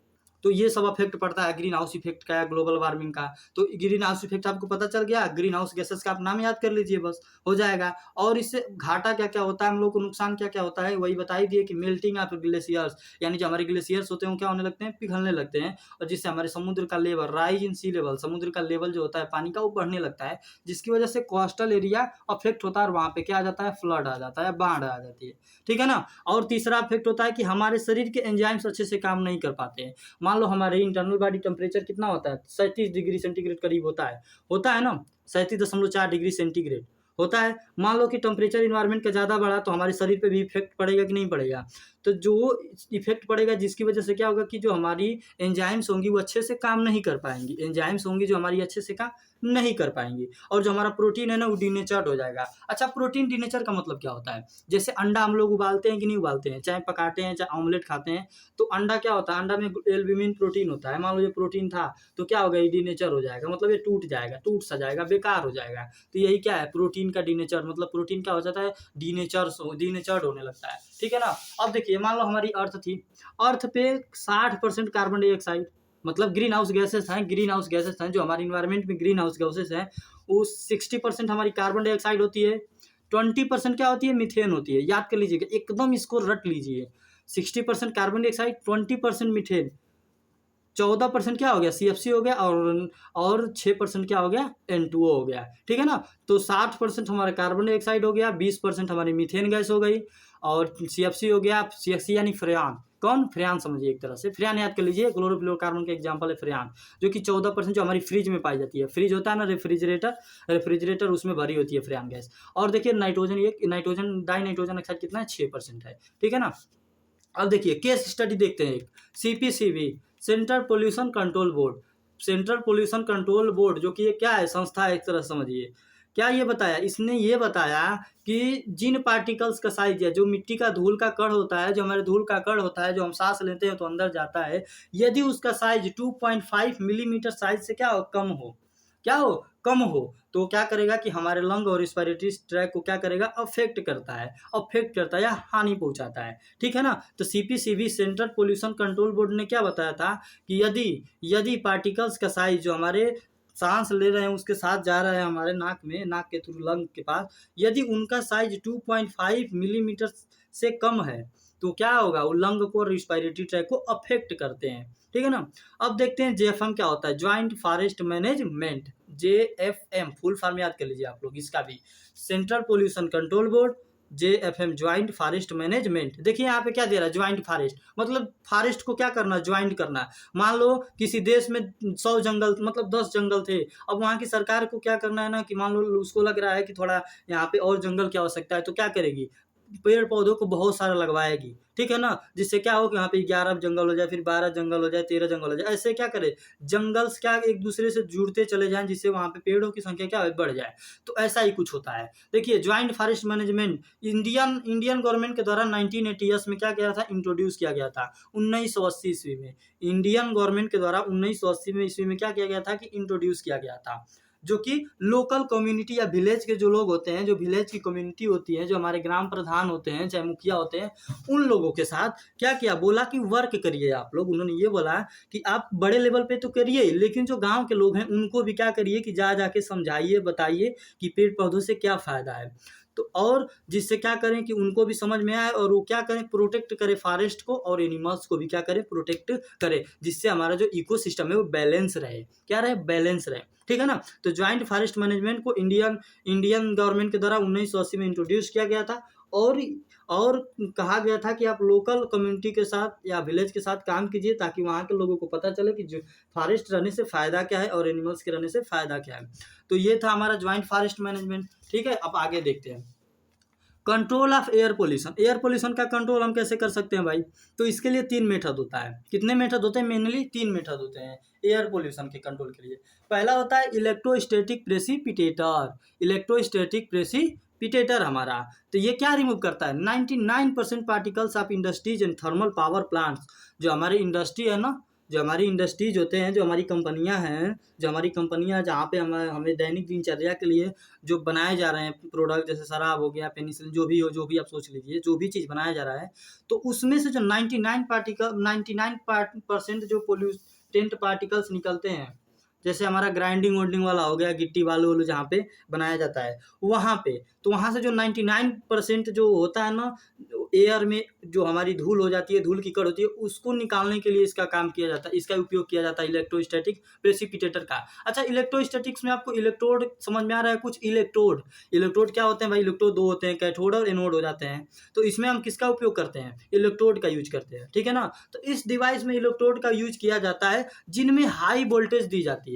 तो ये सब इफेक्ट पड़ता है ग्रीन हाउस इफेक्ट का या ग्लोबल वार्मिंग का। तो ग्रीन हाउस इफेक्ट आपको पता चल गया, ग्रीन हाउस गैसेस का आप नाम याद कर लीजिए बस, हो जाएगा। और इससे घाटा क्या क्या होता है, हम लोग को नुकसान क्या क्या होता है, वही बता ही दिए कि मेल्टिंग ऑफ ग्लेशियर्स, यानी जो हमारे ग्लेशियर्स होते हैं वो क्या होने लगते हैं, पिघलने लगते हैं, और जिससे हमारे समुद्र का level, rise in sea level, समुद्र का लेवल जो होता है पानी का वो बढ़ने लगता है, जिसकी वजह से कोस्टल एरिया अफेक्ट होता है और वहाँ पे क्या आ जाता है, फ्लड आ जाता है, बाढ़ आ जाती है, ठीक है ना। और तीसरा इफेक्ट होता है कि हमारे शरीर के एंजाइम्स अच्छे से काम नहीं कर पाते हैं। मान लो हमारे इंटरनल बॉडी टेम्परेचर कितना होता है, 37 डिग्री सेंटीग्रेड करीब होता है ना, 37.4 डिग्री सेंटीग्रेड होता है। मान लो कि टेम्परेचर इन्वायरमेंट का ज़्यादा बढ़ा तो हमारे शरीर पे भी इफेक्ट पड़ेगा कि नहीं पड़ेगा। तो जो इफेक्ट पड़ेगा जिसकी वजह से क्या होगा कि जो हमारी एंजाइम्स होंगी वो अच्छे से काम नहीं कर पाएंगी, एंजाइम्स होंगी जो हमारी अच्छे से काम नहीं कर पाएंगी, और जो हमारा प्रोटीन है ना वो डिनेचर्ड हो जाएगा। अच्छा, प्रोटीन डिनेचर का मतलब क्या होता है, जैसे अंडा हम लोग उबालते हैं कि नहीं उबालते हैं, चाहे पकाते हैं चाहे ऑमलेट खाते हैं, तो अंडा क्या होता है, अंडा में एल्ब्यूमिन प्रोटीन होता है। मान लो ये प्रोटीन था तो क्या होगा, ये डिनेचर हो जाएगा, मतलब ये टूट जाएगा, टूट सा जाएगा, बेकार हो जाएगा। तो यही क्या है, प्रोटीन का डिनेचर, मतलब प्रोटीन क्या हो जाता है, डिनेचर्ड होने लगता है, ठीक है ना। अब देखिए मान लो हमारी अर्थ थी, अर्थ पे 60% कार्बन डाइऑक्साइड, मतलब ग्रीन हाउस गैसेस हैं, ग्रीन हाउस गैसेस हैं जो हमारे इन्वायरमेंट में ग्रीन हाउस गैसेस हैं, वो 60% हमारी कार्बन डाइऑक्साइड होती है, 20% क्या होती है, मीथेन होती है। याद कर लीजिएगा, एकदम इसको रट लीजिए, 60% कार्बन डाइऑक्साइड, 20% मीथेन, 14% क्या हो गया, CFC हो गया, और 6% क्या हो गया, N2O हो गया, ठीक है ना। तो 60% हमारा कार्बन डाइऑक्साइड हो गया, 20% हमारी मीथेन गैस हो गई, और CFC हो गया, CFC यानी फ्रेयान, कौन, फ्रेयान समझिए एक तरह से, फ्रेयान याद कर लीजिए, क्लोरोफ्लोरोकार्बन का एग्जाम्पल है फ्रेयान, जो कि 14% जो हमारी फ्रिज में पाई जाती है, फ्रिज होता है ना, रेफ्रिजरेटर उसमें भरी होती है फ्रेयान गैस। और देखिए नाइट्रोजन, ये नाइट्रोजन डाई नाइट्रोजन ऑक्साइड कितना है, 6% है, ठीक है ना। अब देखिए केस स्टडी देखते हैं एक, CPCB, central pollution control board, central pollution control board जो कि ये क्या है, संस्था है एक तरह समझिए। क्या ये बताया, इसने ये बताया कि जिन पार्टिकल्स का साइज है, जो मिट्टी का धूल का कण होता है, जो हमारे धूल का कण होता है, जो हम सांस लेते हैं तो अंदर जाता है, यदि उसका साइज 2.5 मिलीमीटर साइज से क्या हो, कम हो, क्या हो, कम हो, तो क्या करेगा कि हमारे लंग और रिस्पिरेटरी ट्रैक को क्या करेगा, अफेक्ट करता है या हानि पहुंचाता है, ठीक है ना। तो CPCB central pollution control board ने क्या बताया था कि यदि पार्टिकल्स का साइज जो हमारे सांस ले रहे हैं उसके साथ जा रहा है हमारे नाक में, नाक के थ्रू लंग के पास, यदि उनका साइज 2.5 मिलीमीटर से कम है तो क्या होगा, वो लंग को, रिस्पिरेटरी ट्रैक को अफेक्ट करते हैं, ठीक है ना। अब देखते हैं JFM क्या होता है, joint forest management, JFM full form याद कर लीजिए आप लोग इसका भी, central pollution control board, JFM joint forest management. देखिए यहाँ पे क्या दे रहा है, ज्वाइंट फॉरेस्ट, मतलब फॉरेस्ट को क्या करना, ज्वाइंट करना। मान लो किसी देश में 100 जंगल, मतलब 10 जंगल थे, अब वहाँ की सरकार को क्या करना है ना, कि मान लो उसको लग रहा है कि थोड़ा यहाँ पे और जंगल की आवश्यकता है, तो क्या करेगी, पेड़ पौधों को बहुत सारा लगवाएगी, ठीक है ना, जिससे क्या हो कि यहाँ पे 11 जंगल हो जाए, फिर 12 जंगल हो जाए, 13 जंगल हो जाए, ऐसे क्या करे, जंगल्स क्या एक दूसरे से जुड़ते चले जाएं, जिससे वहाँ पे पेड़ों की संख्या क्या है, बढ़ जाए। तो ऐसा ही कुछ होता है। देखिए joint forest management Indian government के द्वारा 1980 में क्या किया था, इंट्रोड्यूस किया गया था 1980 ईस्वी में, इंडियन गवर्नमेंट के द्वारा 1980 ईस्वी में क्या किया गया था कि इंट्रोड्यूस किया गया था, जो कि लोकल कम्युनिटी या विलेज के जो लोग होते हैं, जो विलेज की कम्युनिटी होती है, जो हमारे ग्राम प्रधान होते हैं, चाहे मुखिया होते हैं, उन लोगों के साथ क्या किया, बोला कि वर्क करिए आप लोग। उन्होंने ये बोला कि आप बड़े लेवल पे तो करिए, लेकिन जो गांव के लोग हैं उनको भी क्या करिए कि जा के समझाइए, बताइए कि पेड़ पौधों से क्या फ़ायदा है। तो और जिससे क्या करें कि उनको भी समझ में आए, और वो क्या करें, प्रोटेक्ट करें फॉरेस्ट को, और एनिमल्स को भी क्या करें, प्रोटेक्ट करें, जिससे हमारा जो इकोसिस्टम है वो बैलेंस रहे, क्या रहे, बैलेंस रहे, ठीक है ना। तो ज्वाइंट फॉरेस्ट मैनेजमेंट को इंडियन गवर्नमेंट के द्वारा 1980 में इंट्रोड्यूस किया गया था, और कहा गया था कि आप लोकल कम्युनिटी के साथ या विलेज के साथ काम कीजिए, ताकि वहाँ के लोगों को पता चले कि जो फॉरेस्ट रहने से फ़ायदा क्या है और एनिमल्स के रहने से फ़ायदा क्या है। तो ये था हमारा ज्वाइंट फॉरेस्ट मैनेजमेंट, ठीक है। अब आगे देखते हैं control of air pollution. Air pollution का कंट्रोल हम कैसे कर सकते हैं भाई, तो इसके लिए 3 मेथड होता है। कितने मेथड होते हैं, मेनली 3 मेथड होते हैं एयर पोल्यूशन के कंट्रोल के लिए। पहला होता है इलेक्ट्रोस्टैटिक प्रेसिपिटेटर, इलेक्ट्रोस्टैटिक प्रेसिपिटेटर हमारा, तो ये क्या रिमूव करता है, 99% particles of industries and thermal power plants. जो हमारे इंडस्ट्री है ना, जो हमारी इंडस्ट्रीज होते हैं, जो हमारी कंपनियां हैं, जो हमारी कंपनियां जहाँ पे हमें दैनिक दिनचर्या के लिए जो बनाए जा रहे हैं प्रोडक्ट, जैसे शराब हो गया, पेनिसिलिन, जो भी हो, जो भी आप सोच लीजिए, जो भी चीज़ बनाया जा रहा है, तो उसमें से जो 99% जो पोल्यूटेंट पार्टिकल्स निकलते हैं, जैसे हमारा ग्राइंडिंग वोल्डिंग वाला हो गया, गिट्टी बालू वालू जहाँ पे बनाया जाता है वहाँ पे, तो वहाँ से जो 99% जो होता है ना, एयर में जो हमारी धूल हो जाती है, धूल की कण होती है, उसको निकालने के लिए इसका काम किया जाता है, इसका उपयोग किया जाता है इलेक्ट्रोस्टैटिक प्रेसिपिटेटर का। अच्छा, इलेक्ट्रोस्टैटिक्स में आपको इलेक्ट्रोड समझ में आ रहा है कुछ? इलेक्ट्रोड क्या होते हैं भाई? इलेक्ट्रोड दो होते हैं, कैथोड और एनोड हो जाते हैं। तो इसमें हम किसका उपयोग करते हैं? इलेक्ट्रोड का यूज करते हैं, ठीक है ना। तो इस डिवाइस में इलेक्ट्रोड का यूज किया जाता है जिनमें हाई वोल्टेज दी जाती है।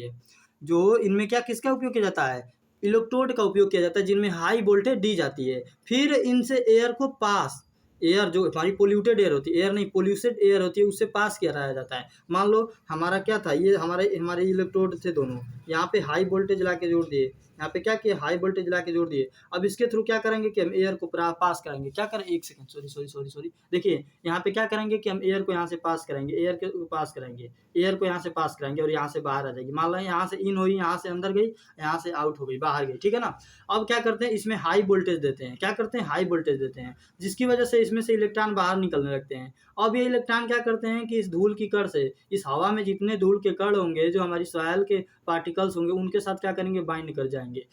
जो इनमें क्या किसका उपयोग किया जाता है? इलेक्ट्रोड का उपयोग किया जाता है जिनमें हाई वोल्टेज दी जाती है। फिर इनसे एयर को पास, एयर जो हमारी पोल्यूटेड एयर होती है, एयर नहीं पोल्यूटेड एयर होती है, उससे पास किया जाता है। मान लो हमारा क्या था, ये हमारे इलेक्ट्रोड थे दोनों, यहाँ पे हाई वोल्टेज ला के जोड़ दिए, यहाँ पे क्या किया, हाई वोल्टेज ला के जोड़ दिए। अब इसके थ्रू क्या करेंगे कि हम एयर को पास करेंगे, क्या करें, एक सेकंड, सॉरी, देखिए यहाँ पे क्या करेंगे कि हम एयर को यहाँ से पास करेंगे, एयर को पास करेंगे, एयर को यहाँ से पास करेंगे और यहाँ से बाहर आ जाएगी। मान लो यहाँ से इन हुई, यहाँ से अंदर गई, यहाँ से आउट हो गई, बाहर गई, ठीक है ना। अब क्या करते हैं, इसमें हाई वोल्टेज देते हैं, क्या करते हैं, हाई वोल्टेज देते हैं, जिसकी वजह से इसमें से इलेक्ट्रॉन बाहर निकलने लगते हैं। अब ये इलेक्ट्रॉन क्या करते हैं कि इस धूल की कण से, इस हवा में जितने धूल के कण होंगे, जो हमारी सॉइल के पार्टिकल्स होंगे, उनके साथ क्या करेंगे, बाइंड कर जाएंगे।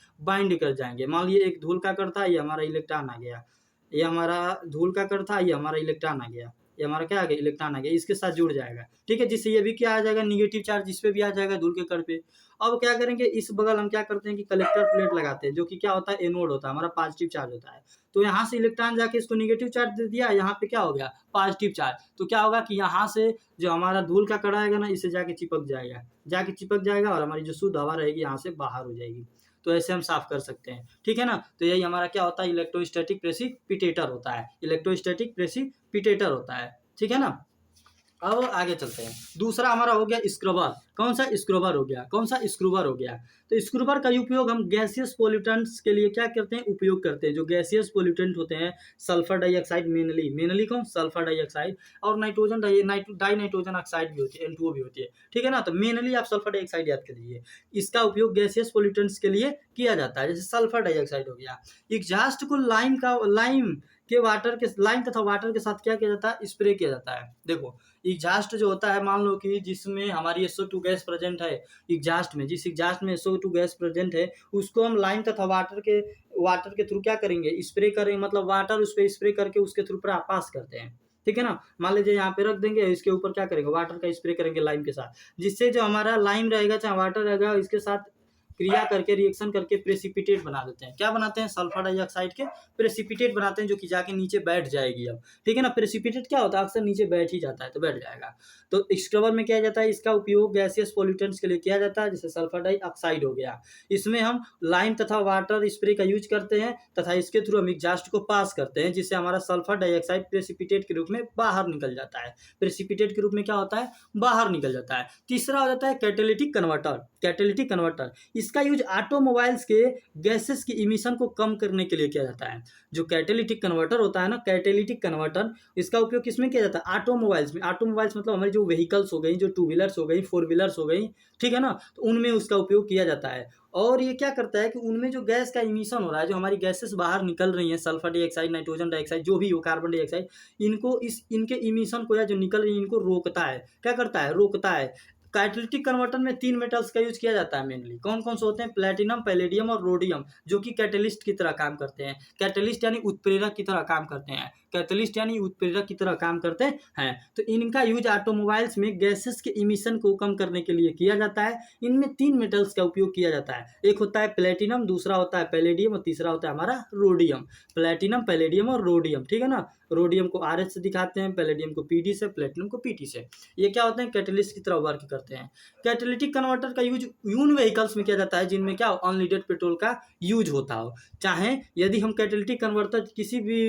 मान लीजिए एक धूल का कण था, ये हमारा इलेक्ट्रॉन आ गया, ये हमारा धूल का कण था, ये हमारा इलेक्ट्रॉन आ गया, ये हमारा क्या आ गया, इलेक्ट्रॉन आ गया, इसके साथ जुड़ जाएगा, ठीक है, जिससे ये भी क्या आ जाएगा, निगेटिव चार्ज इस पे भी आ जाएगा, धूल के कण पे। अब क्या करेंगे, इस बगल हम क्या करते हैं कि कलेक्टर प्लेट लगाते हैं, जो कि क्या होता है, एनोड होता है, हमारा पॉजिटिव चार्ज होता है। तो यहाँ से इलेक्ट्रॉन जाके इसको निगेटिव चार्ज दे दिया, यहाँ पे क्या हो गया, पॉजिटिव चार्ज। तो क्या होगा कि यहाँ से जो हमारा धूल का कण आएगा ना, इससे जाके चिपक जाएगा और हमारी जो शुद्ध हवा रहेगी यहाँ से बाहर हो जाएगी। तो ऐसे हम साफ कर सकते हैं, ठीक है ना। तो यही हमारा क्या होता है, इलेक्ट्रोस्टैटिक प्रेसिपिटेटर होता है, इलेक्ट्रोस्टैटिक प्रेसिपिटेटर होता है, ठीक है ना। अब आगे चलते हैं। दूसरा हमारा हो गया स्क्रबर। कौन सा स्क्रबर हो गया, कौन सा स्क्रूबर हो गया। तो स्क्रूबर का उपयोग हम गैसियस पोल्यूटेंट्स के लिए क्या करते हैं, उपयोग करते हैं। जो गैसियस पोल्यूटेंट होते हैं, सल्फर डाइऑक्साइड मेनली कौन, सल्फर डाइऑक्साइड, और नाइट्रोजन डाई नाइट्रोजन ऑक्साइड भी होती है, N2O भी होती है, ठीक है ना। तो मेनली आप सल्फर डाइऑक्साइड याद कर लीजिए, इसका उपयोग गैसियस पोल्यूटेंट्स के लिए किया जाता है। जैसे सल्फर डाइऑक्साइड हो गया, एग्जॉस्ट को लाइम तथा वाटर के साथ क्या किया जाता है, स्प्रे किया जाता है। देखो एग्जॉस्ट जो होता है, मान लो कि जिसमें हमारी SO2 गैस प्रेजेंट है, एग्जॉस्ट में, जिस एग्जॉस्ट में SO2 गैस प्रेजेंट है, उसको हम लाइम तथा वाटर के थ्रू क्या करेंगे, स्प्रे करेंगे, मतलब वाटर उस पर स्प्रे करके उसके थ्रू पास करते हैं, ठीक है ना। मान लीजिए यहाँ पे रख देंगे, इसके ऊपर क्या करेंगे, वाटर का स्प्रे करेंगे लाइम के साथ, जिससे जो हमारा लाइम रहेगा चाहे वाटर रहेगा, इसके साथ क्रिया करके, रिएक्शन करके प्रेसिपिटेट बना देते हैं। क्या बनाते हैं, सल्फर डाइऑक्साइड के प्रेसिपिटेट बनाते हैं, जो कि जाके नीचे बैठ जाएगी। अब ठीक है ना, प्रेसिपिटेट क्या होता है, अक्सर नीचे बैठ ही जाता है, तो बैठ जाएगा। तो स्क्रबर में क्या जाता है, इसका उपयोग गैसियस पोल्यूटेंट्स के लिए किया जाता है, जैसे सल्फर डाइऑक्साइड हो गया। इसमें हम लाइम तथा वाटर स्प्रे का यूज करते हैं, तथा इसके थ्रू हम एग्जॉस्ट को पास करते हैं, जिससे हमारा सल्फर डाइऑक्साइड प्रेसिपिटेट के रूप में बाहर निकल जाता है। प्रेसिपिटेट के रूप में क्या होता है, बाहर निकल जाता है। तीसरा हो जाता है कैटेलिटिक कन्वर्टर। इसका यूज ऑटोमोबाइल्स के गैसेस की इमिशन को कम करने के लिए किया जाता है। जो कैटेलिटिक कन्वर्टर होता है ना, कैटेलिटिक कन्वर्टर, इसका उपयोग किसमें किया जाता है, ऑटोमोबाइल्स में। ऑटोमोबाइल्स मतलब हमारी जो व्हीकल्स हो गई, जो 2 व्हीलर्स हो गई, 4 व्हीलर्स हो गई, ठीक है ना, तो उनमें उसका उपयोग किया जाता है। और ये क्या करता है कि उनमें जो गैस का इमिशन हो रहा है, जो हमारी गैसेस बाहर निकल रही हैं, सल्फर डाइऑक्साइड, नाइट्रोजन डाइऑक्साइड, जो भी हो, कार्बन डाइऑक्साइड, इनके इमिशन को, या जो निकल रही है, इनको रोकता है। क्या करता है, रोकता है। कैटेलिटिक कन्वर्टर में 3 मेटल्स का यूज किया जाता है मेनली। कौन कौन से होते हैं, प्लेटिनम, पैलेडियम और रोडियम, जो कि कैटेलिस्ट की तरह काम करते हैं। कैटेलिस्ट यानी उत्प्रेरक की तरह काम करते हैं, कैटेलिस्ट यानी उत्प्रेरक की तरह काम करते हैं। तो इनका यूज ऑटोमोबाइल्स में गैसेस के इमिशन को कम करने के लिए किया जाता है। इनमें 3 मेटल्स का उपयोग किया जाता है। एक होता है प्लेटिनम, दूसरा होता है पैलेडियम और तीसरा होता है हमारा रोडियम। प्लेटिनम, पैलेडियम और रोडियम, ठीक है ना। रोडियम को RH से दिखाते हैं, पैलेडियम को PD से, प्लेटिनम को PT से। ये क्या होते हैं, कैटेलिस्ट की तरह वर्क करते हैं। करते हैं। कैटालिटिक कन्वर्टर का यूज उन व्हीकल्स में किया जाता है जिनमें क्या अनलीडेड पेट्रोल का यूज होता हो। चाहे यदि हम कैटालिटिक कन्वर्टर किसी भी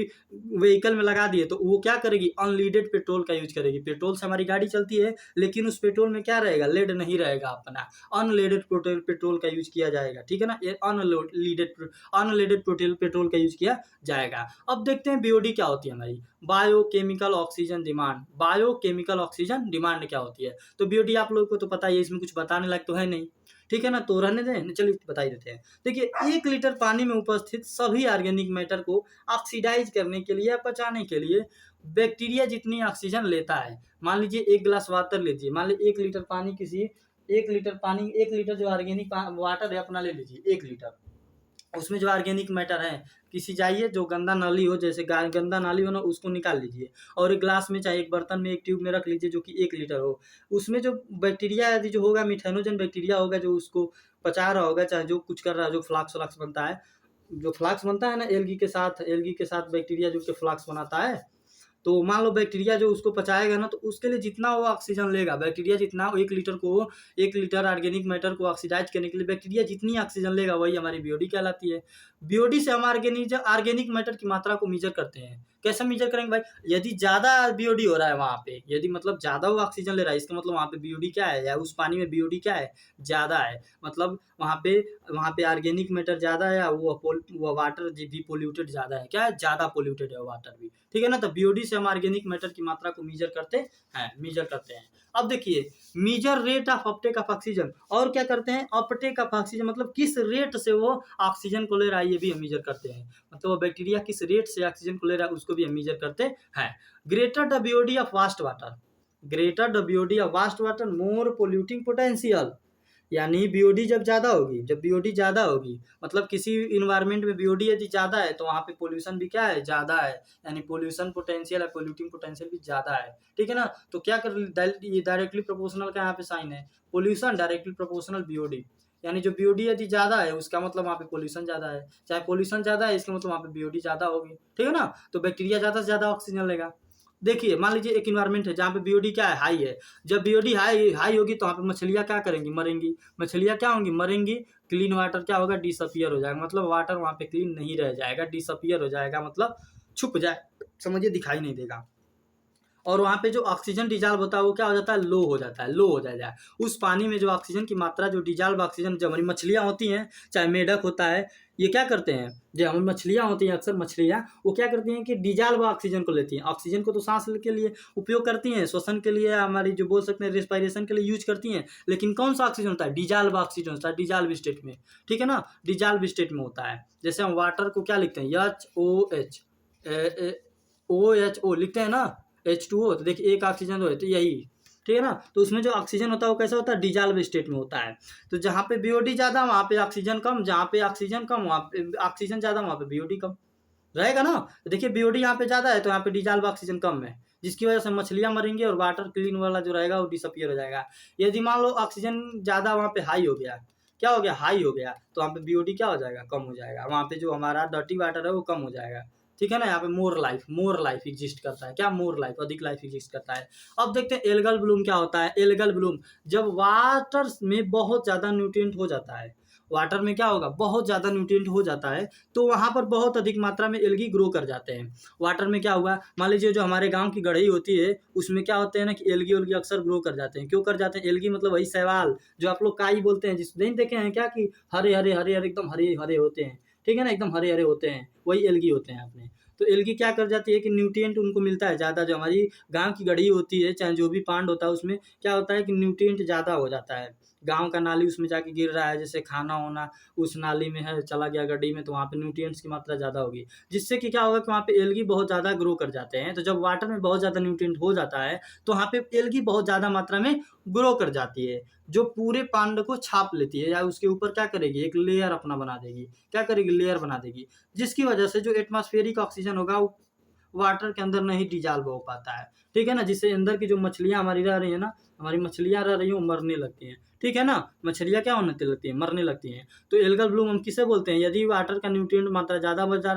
व्हीकल में लगा दिए तो वो क्या करेगी, अनलीडेड पेट्रोल का यूज करेगी। पेट्रोल से हमारी गाड़ी चलती है, लेकिन उस पेट्रोल में क्या रहेगा, लेड नहीं रहेगा अपना, अनलेडेड पेट्रोल का यूज किया जाएगा। ठीक है ना, ये अनलेडेड पेट्रोल का यूज किया जाएगा। अब देखते हैं बीओडी क्या होती है हमारी, biochemical oxygen demand. Biochemical oxygen demand क्या होती है, तो बीओडी आप लोगों को तो पता ही है, इसमें कुछ बताने लायक तो है नहीं। ठीक है ना, तो रहने दें, चलिए बता ही देते हैं। देखिए, 1 लीटर पानी में उपस्थित सभी ऑर्गेनिक मैटर को ऑक्सीडाइज करने के लिए या पचाने के लिए बैक्टीरिया जितनी ऑक्सीजन लेता है, मान लीजिए 1 ग्लास वाटर लीजिए, मान लीजिए 1 लीटर पानी, किसी 1 लीटर पानी, 1 लीटर जो ऑर्गेनिक वाटर है अपना ले लीजिए 1 लीटर, उसमें जो ऑर्गेनिक मैटर है, किसी जाइए जो गंदा नाली हो, जैसे गंदा नाली हो ना, उसको निकाल लीजिए और एक ग्लास में चाहे एक बर्तन में एक ट्यूब में रख लीजिए जो कि 1 लीटर हो। उसमें जो बैक्टीरिया यदि जो होगा, मिथेनोजन बैक्टीरिया होगा जो उसको पचा रहा होगा, चाहे जो कुछ कर रहा है, जो फ्लाक्स व्लाक्स बनता है, जो फ्लाक्स बनता है ना एल्गी के साथ बैक्टीरिया जो कि फ्लाक्स बनाता है, तो मान लो बैक्टीरिया जो उसको पचाएगा ना, तो उसके लिए जितना वो ऑक्सीजन लेगा, बैक्टीरिया जितना 1 लीटर ऑर्गेनिक मैटर को ऑक्सीडाइज करने के लिए बैक्टीरिया जितनी ऑक्सीजन लेगा, वही हमारी बीओडी कहलाती है। बीओडी से हम ऑर्गेनिक मैटर की मात्रा को मेजर करते हैं। कैसे मेजर करेंगे भाई, यदि ज़्यादा बीओडी हो रहा है वहाँ पे, यदि मतलब ज़्यादा वो ऑक्सीजन ले रहा है, इसका मतलब वहाँ पे बीओडी क्या है, या उस पानी में बीओडी क्या है, ज़्यादा है, मतलब वहाँ पे ऑर्गेनिक मैटर ज़्यादा है, वो वाटर भी पोल्यूटेड ज़्यादा है, क्या है, ज़्यादा पोल्यूटेड है वाटर भी। ठीक है ना, तो बीओडी से हम ऑर्गेनिक मैटर की मात्रा को मेजर करते हैं। अब देखिए, major rate of uptake of oxygen, और क्या करते हैं, अपटेक ऑफ ऑक्सीजन मतलब किस रेट से वो ऑक्सीजन को ले रहा है, ये भी हम मेजर करते हैं। मतलब वो बैक्टीरिया किस रेट से ऑक्सीजन को ले रहा है, उसको भी हम मेजर करते हैं। Greater the BOD of vast water, greater the BOD of vast water more polluting potential, यानी बीओडी जब बीओडी ज़्यादा होगी, मतलब किसी इन्वायरमेंट में बीओडी यदि ज़्यादा है तो वहाँ पे पोल्यूशन भी क्या है, ज़्यादा है, यानी पोल्यूशन पोटेंशियल है, पोल्यूटिंग पोटेंशियल भी ज़्यादा है। ठीक है ना, तो क्या कर, ये डायरेक्टली प्रोपोर्शनल का यहाँ पे साइन है, पोल्यूशन डायरेक्टली प्रोपोर्शनल बीओडी, यानी जो बीओडी यदि ज़्यादा है उसका मतलब वहाँ पे पोल्यूशन ज़्यादा है, चाहे पोल्यूशन ज़्यादा है इसका मतलब वहाँ पे बीओडी ज़्यादा होगी। ठीक है ना, तो बैक्टीरिया ज़्यादा से ज़्यादा ऑक्सीजन लेगा। देखिए, मान लीजिए एक इन्वायरमेंट है जहाँ पे बीओडी क्या है, हाई है, जब बीओडी हाई होगी तो वहाँ पे मछलियाँ क्या करेंगी, मरेंगी, मछलियाँ क्या होंगी, मरेंगी, क्लीन वाटर क्या होगा, डिसअपियर हो जाएगा, मतलब वाटर वहाँ पे क्लीन नहीं रह जाएगा, डिसअपियर हो जाएगा, मतलब छुप जाए, समझिए दिखाई नहीं देगा, और वहाँ पे जो ऑक्सीजन डिजॉल्व होता है वो क्या हो जाता है, लो हो जाता है। उस पानी में जो ऑक्सीजन की मात्रा, जो डिजॉल्व ऑक्सीजन, जब हमारी मछलियाँ होती हैं, चाहे मेढक होता है, ये क्या करते हैं, जो हमारी मछलियाँ होती हैं, अक्सर मछलियाँ वो क्या करती हैं कि डिजॉल्व ऑक्सीजन को लेती हैं। ऑक्सीजन को तो सांस के लिए उपयोग करती हैं, श्वसन के लिए, हमारी जो बोल सकते हैं रेस्पिरेशन के लिए यूज करती हैं, लेकिन कौन सा ऑक्सीजन होता है, डिजॉल्व ऑक्सीजन होता है, डिजॉल्व स्टेट में। ठीक है ना, डिजॉल्व स्टेट में होता है। जैसे हम वाटर को क्या लिखते हैं, OHO लिखते हैं ना, H2O, तो देखिए एक ऑक्सीजन तो है, तो यही, ठीक है ना, तो उसमें जो ऑक्सीजन होता है वो कैसा होता है, डिजॉल्व स्टेट में होता है। तो जहाँ पे बीओडी ज़्यादा वहाँ पे ऑक्सीजन कम, जहाँ पे ऑक्सीजन कम वहाँ पे ऑक्सीजन ज़्यादा, वहाँ पे बीओडी कम रहेगा ना। तो देखिए, बीओडी यहाँ पे ज़्यादा है तो यहाँ पे डिजॉल्व ऑक्सीजन कम है, जिसकी वजह से मछलियाँ मरेंगी और वाटर क्लीन वाला जो रहेगा वो डिसअपियर हो जाएगा। यदि मान लो ऑक्सीजन ज़्यादा वहाँ पे हाई हो गया, क्या हो गया, हाई हो गया, तो वहाँ पे बीओडी क्या हो जाएगा, कम हो जाएगा, वहाँ पे जो हमारा डर्टी वाटर है वो कम हो जाएगा। ठीक है ना, यहाँ पे मोर लाइफ एग्जिस्ट करता है, क्या, मोर लाइफ, अधिक लाइफ एग्जिस्ट करता है। अब देखते हैं एल्गल ब्लूम क्या होता है। एल्गल ब्लूम, जब वाटर में बहुत ज़्यादा न्यूट्रिएंट हो जाता है, वाटर में क्या होगा, बहुत ज़्यादा न्यूट्रिएंट हो जाता है, तो वहाँ पर बहुत अधिक मात्रा में एल्गी ग्रो कर जाते हैं। वाटर में क्या हुआ, मान लीजिए जो हमारे गांव की गढ़ई होती है उसमें क्या होते हैं ना कि एल्गी अक्सर ग्रो कर जाते हैं। क्यों कर जाते हैं, एल्गी मतलब वही शैवाल जो आप लोग काई बोलते हैं, जिस नहीं देखे हैं क्या, कि हरे हरे हरे हरे एकदम हरे हरे होते हैं। ठीक है ना, एकदम हरे हरे होते हैं, वही एल्गी होते हैं अपने। तो एल्गी क्या कर जाती है कि न्यूट्रिएंट उनको मिलता है ज़्यादा, जो हमारी गांव की गढ़ी होती है, चाहे जो भी पांड होता है, उसमें क्या होता है कि न्यूट्रिएंट ज़्यादा हो जाता है। गांव का नाली उसमें जाके गिर रहा है, जैसे खाना होना उस नाली में है, चला गया गड्ढी में, तो वहाँ पे न्यूट्रिएंट्स की मात्रा ज़्यादा होगी, जिससे कि क्या होगा कि वहाँ पे एल्गी बहुत ज़्यादा ग्रो कर जाते हैं। तो जब वाटर में बहुत ज़्यादा न्यूट्रिएंट हो जाता है तो वहाँ पे एल्गी बहुत ज़्यादा मात्रा में ग्रो कर जाती है, जो पूरे पांड को छाप लेती है, या उसके ऊपर क्या करेगी, एक लेयर अपना बना देगी, क्या करेगी, लेयर बना देगी, जिसकी वजह से जो एटमॉस्फेरिक ऑक्सीजन होगा वो वाटर के अंदर नहीं डिजॉल्व हो पाता है। ठीक है ना, जिससे अंदर की जो मछलियाँ हमारी रह रही है ना, हमारी मछलियाँ रह रही हैं वो मरने लगती हैं, ठीक है ना, मछलियाँ क्या होने लगती हैं, मरने लगती हैं। तो एल्गल ब्लूम हम किसे बोलते हैं, यदि वाटर का न्यूट्रिएंट मात्रा ज़्यादा बढ़ जा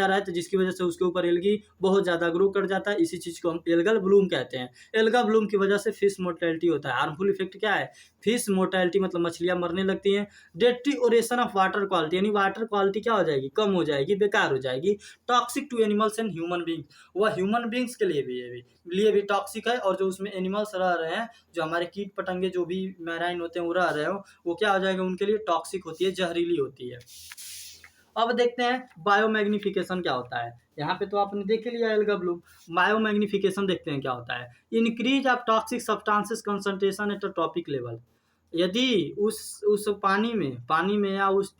रहा है तो जिसकी वजह से उसके ऊपर एल्गी बहुत ज़्यादा ग्रो कर जाता है, इसी चीज़ को हम एल्गल ब्लूम कहते हैं। एल्गा ब्लूम की वजह से फिश मोर्टेलिटी होता है। हार्मफुल इफेक्ट क्या है, फिश मोर्टेलिटी मतलब मछलियाँ मरने लगती हैं। डेट्रियोरेशन ऑफ वाटर क्वालिटी, यानी वाटर क्वालिटी क्या हो जाएगी, कम हो जाएगी, बेकार हो जाएगी। Toxic to animals and human being, वह ह्यूमन बींग्स के लिए भी टॉक्सिक है, और जो उसमें एनिमल्स रह रहे हैं, जो हमारे कीट पतंगे जो भी मैराइन होते हैं वो रह रहे हो, वो क्या हो जाएगा, उनके लिए टॉक्सिक होती है, जहरीली होती है। अब देखते हैं बायोमैग्निफिकेशन क्या होता है। यहाँ पे तो आपने देख लिया एल्गा ब्लूम, बायोमैग्निफिकेशन देखते हैं क्या होता है। Increase of toxic substances concentration at a topic level, यदि उस पानी में या उस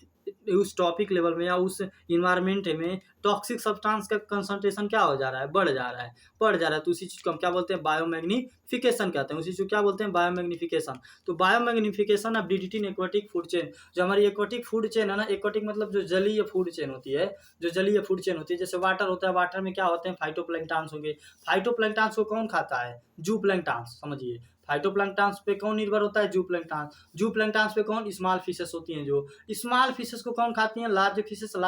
टॉपिक लेवल में या उस इन्वायरमेंट में टॉक्सिक सब्सटेंस का कंसंट्रेशन क्या हो जा रहा है, बढ़ जा रहा है, तो उसी चीज़ को हम क्या बोलते हैं, बायोमैग्निफिकेशन कहते हैं, उसी चीज़ को क्या बोलते हैं, बायोमैग्निफिकेशन। तो biomagnification of DDT in aquatic food chain, जो हमारी एक्वाटिक फूड चेन है ना, एक्वाटिक मतलब जो जलीय फूड चेन होती है, जैसे वाटर होता है, वाटर में क्या होते हैं, फाइटोप्लैंक्टन्स होंगे। फाइटोप्लैंक्टन्स को कौन खाता है, जूप्लैंक्टन्स, समझिए फाइटोप्लैंक्टन्स पे कौन निर्भर होता है, जूप्लैंक्टन्स पे कौन, स्मॉल फिशेस होती हैं, जो स्मॉल फिशेस को कौन खाती हैं, लार्ज फिशेस को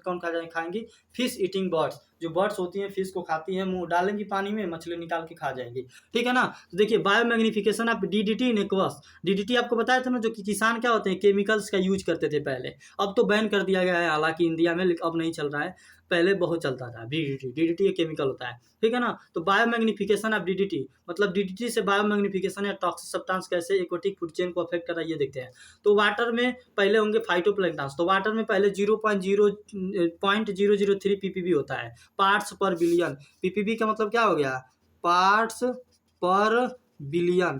कौन खाएंगी, फिश ईटिंग बर्ड्स, जो बर्ड्स होती हैं फिश को खाती हैं, मुंह डालेंगी पानी में, मछली निकाल के खा जाएंगी, ठीक है ना। तो देखिए biomagnification of DDT in aqueous, DDT आपको बताया था ना, जो कि किसान क्या होते हैं, केमिकल्स का यूज करते थे पहले, अब तो बैन कर दिया गया है हालांकि इंडिया में, लेकिन अब नहीं चल रहा है, पहले बहुत चलता था। डीडीटी एक केमिकल होता है, ठीक है ना। तो बायोमैग्निफिकेशन ऑफ डीडीटी मतलब डीडीटी से बायोमैग्निफिकेशन या टॉक्सिक सब्सटेंस कैसे एक्वाटिक फूड चेन को अफेक्ट कर रहा है, ये देखते हैं। तो वाटर में पहले होंगे फाइटोप्लैंक्टन्स, तो वाटर में पहले 0.003 पीपीबी होता है, पार्ट्स पर बिलियन। पीपीबी का मतलब क्या हो गया, पार्ट्स पर बिलियन।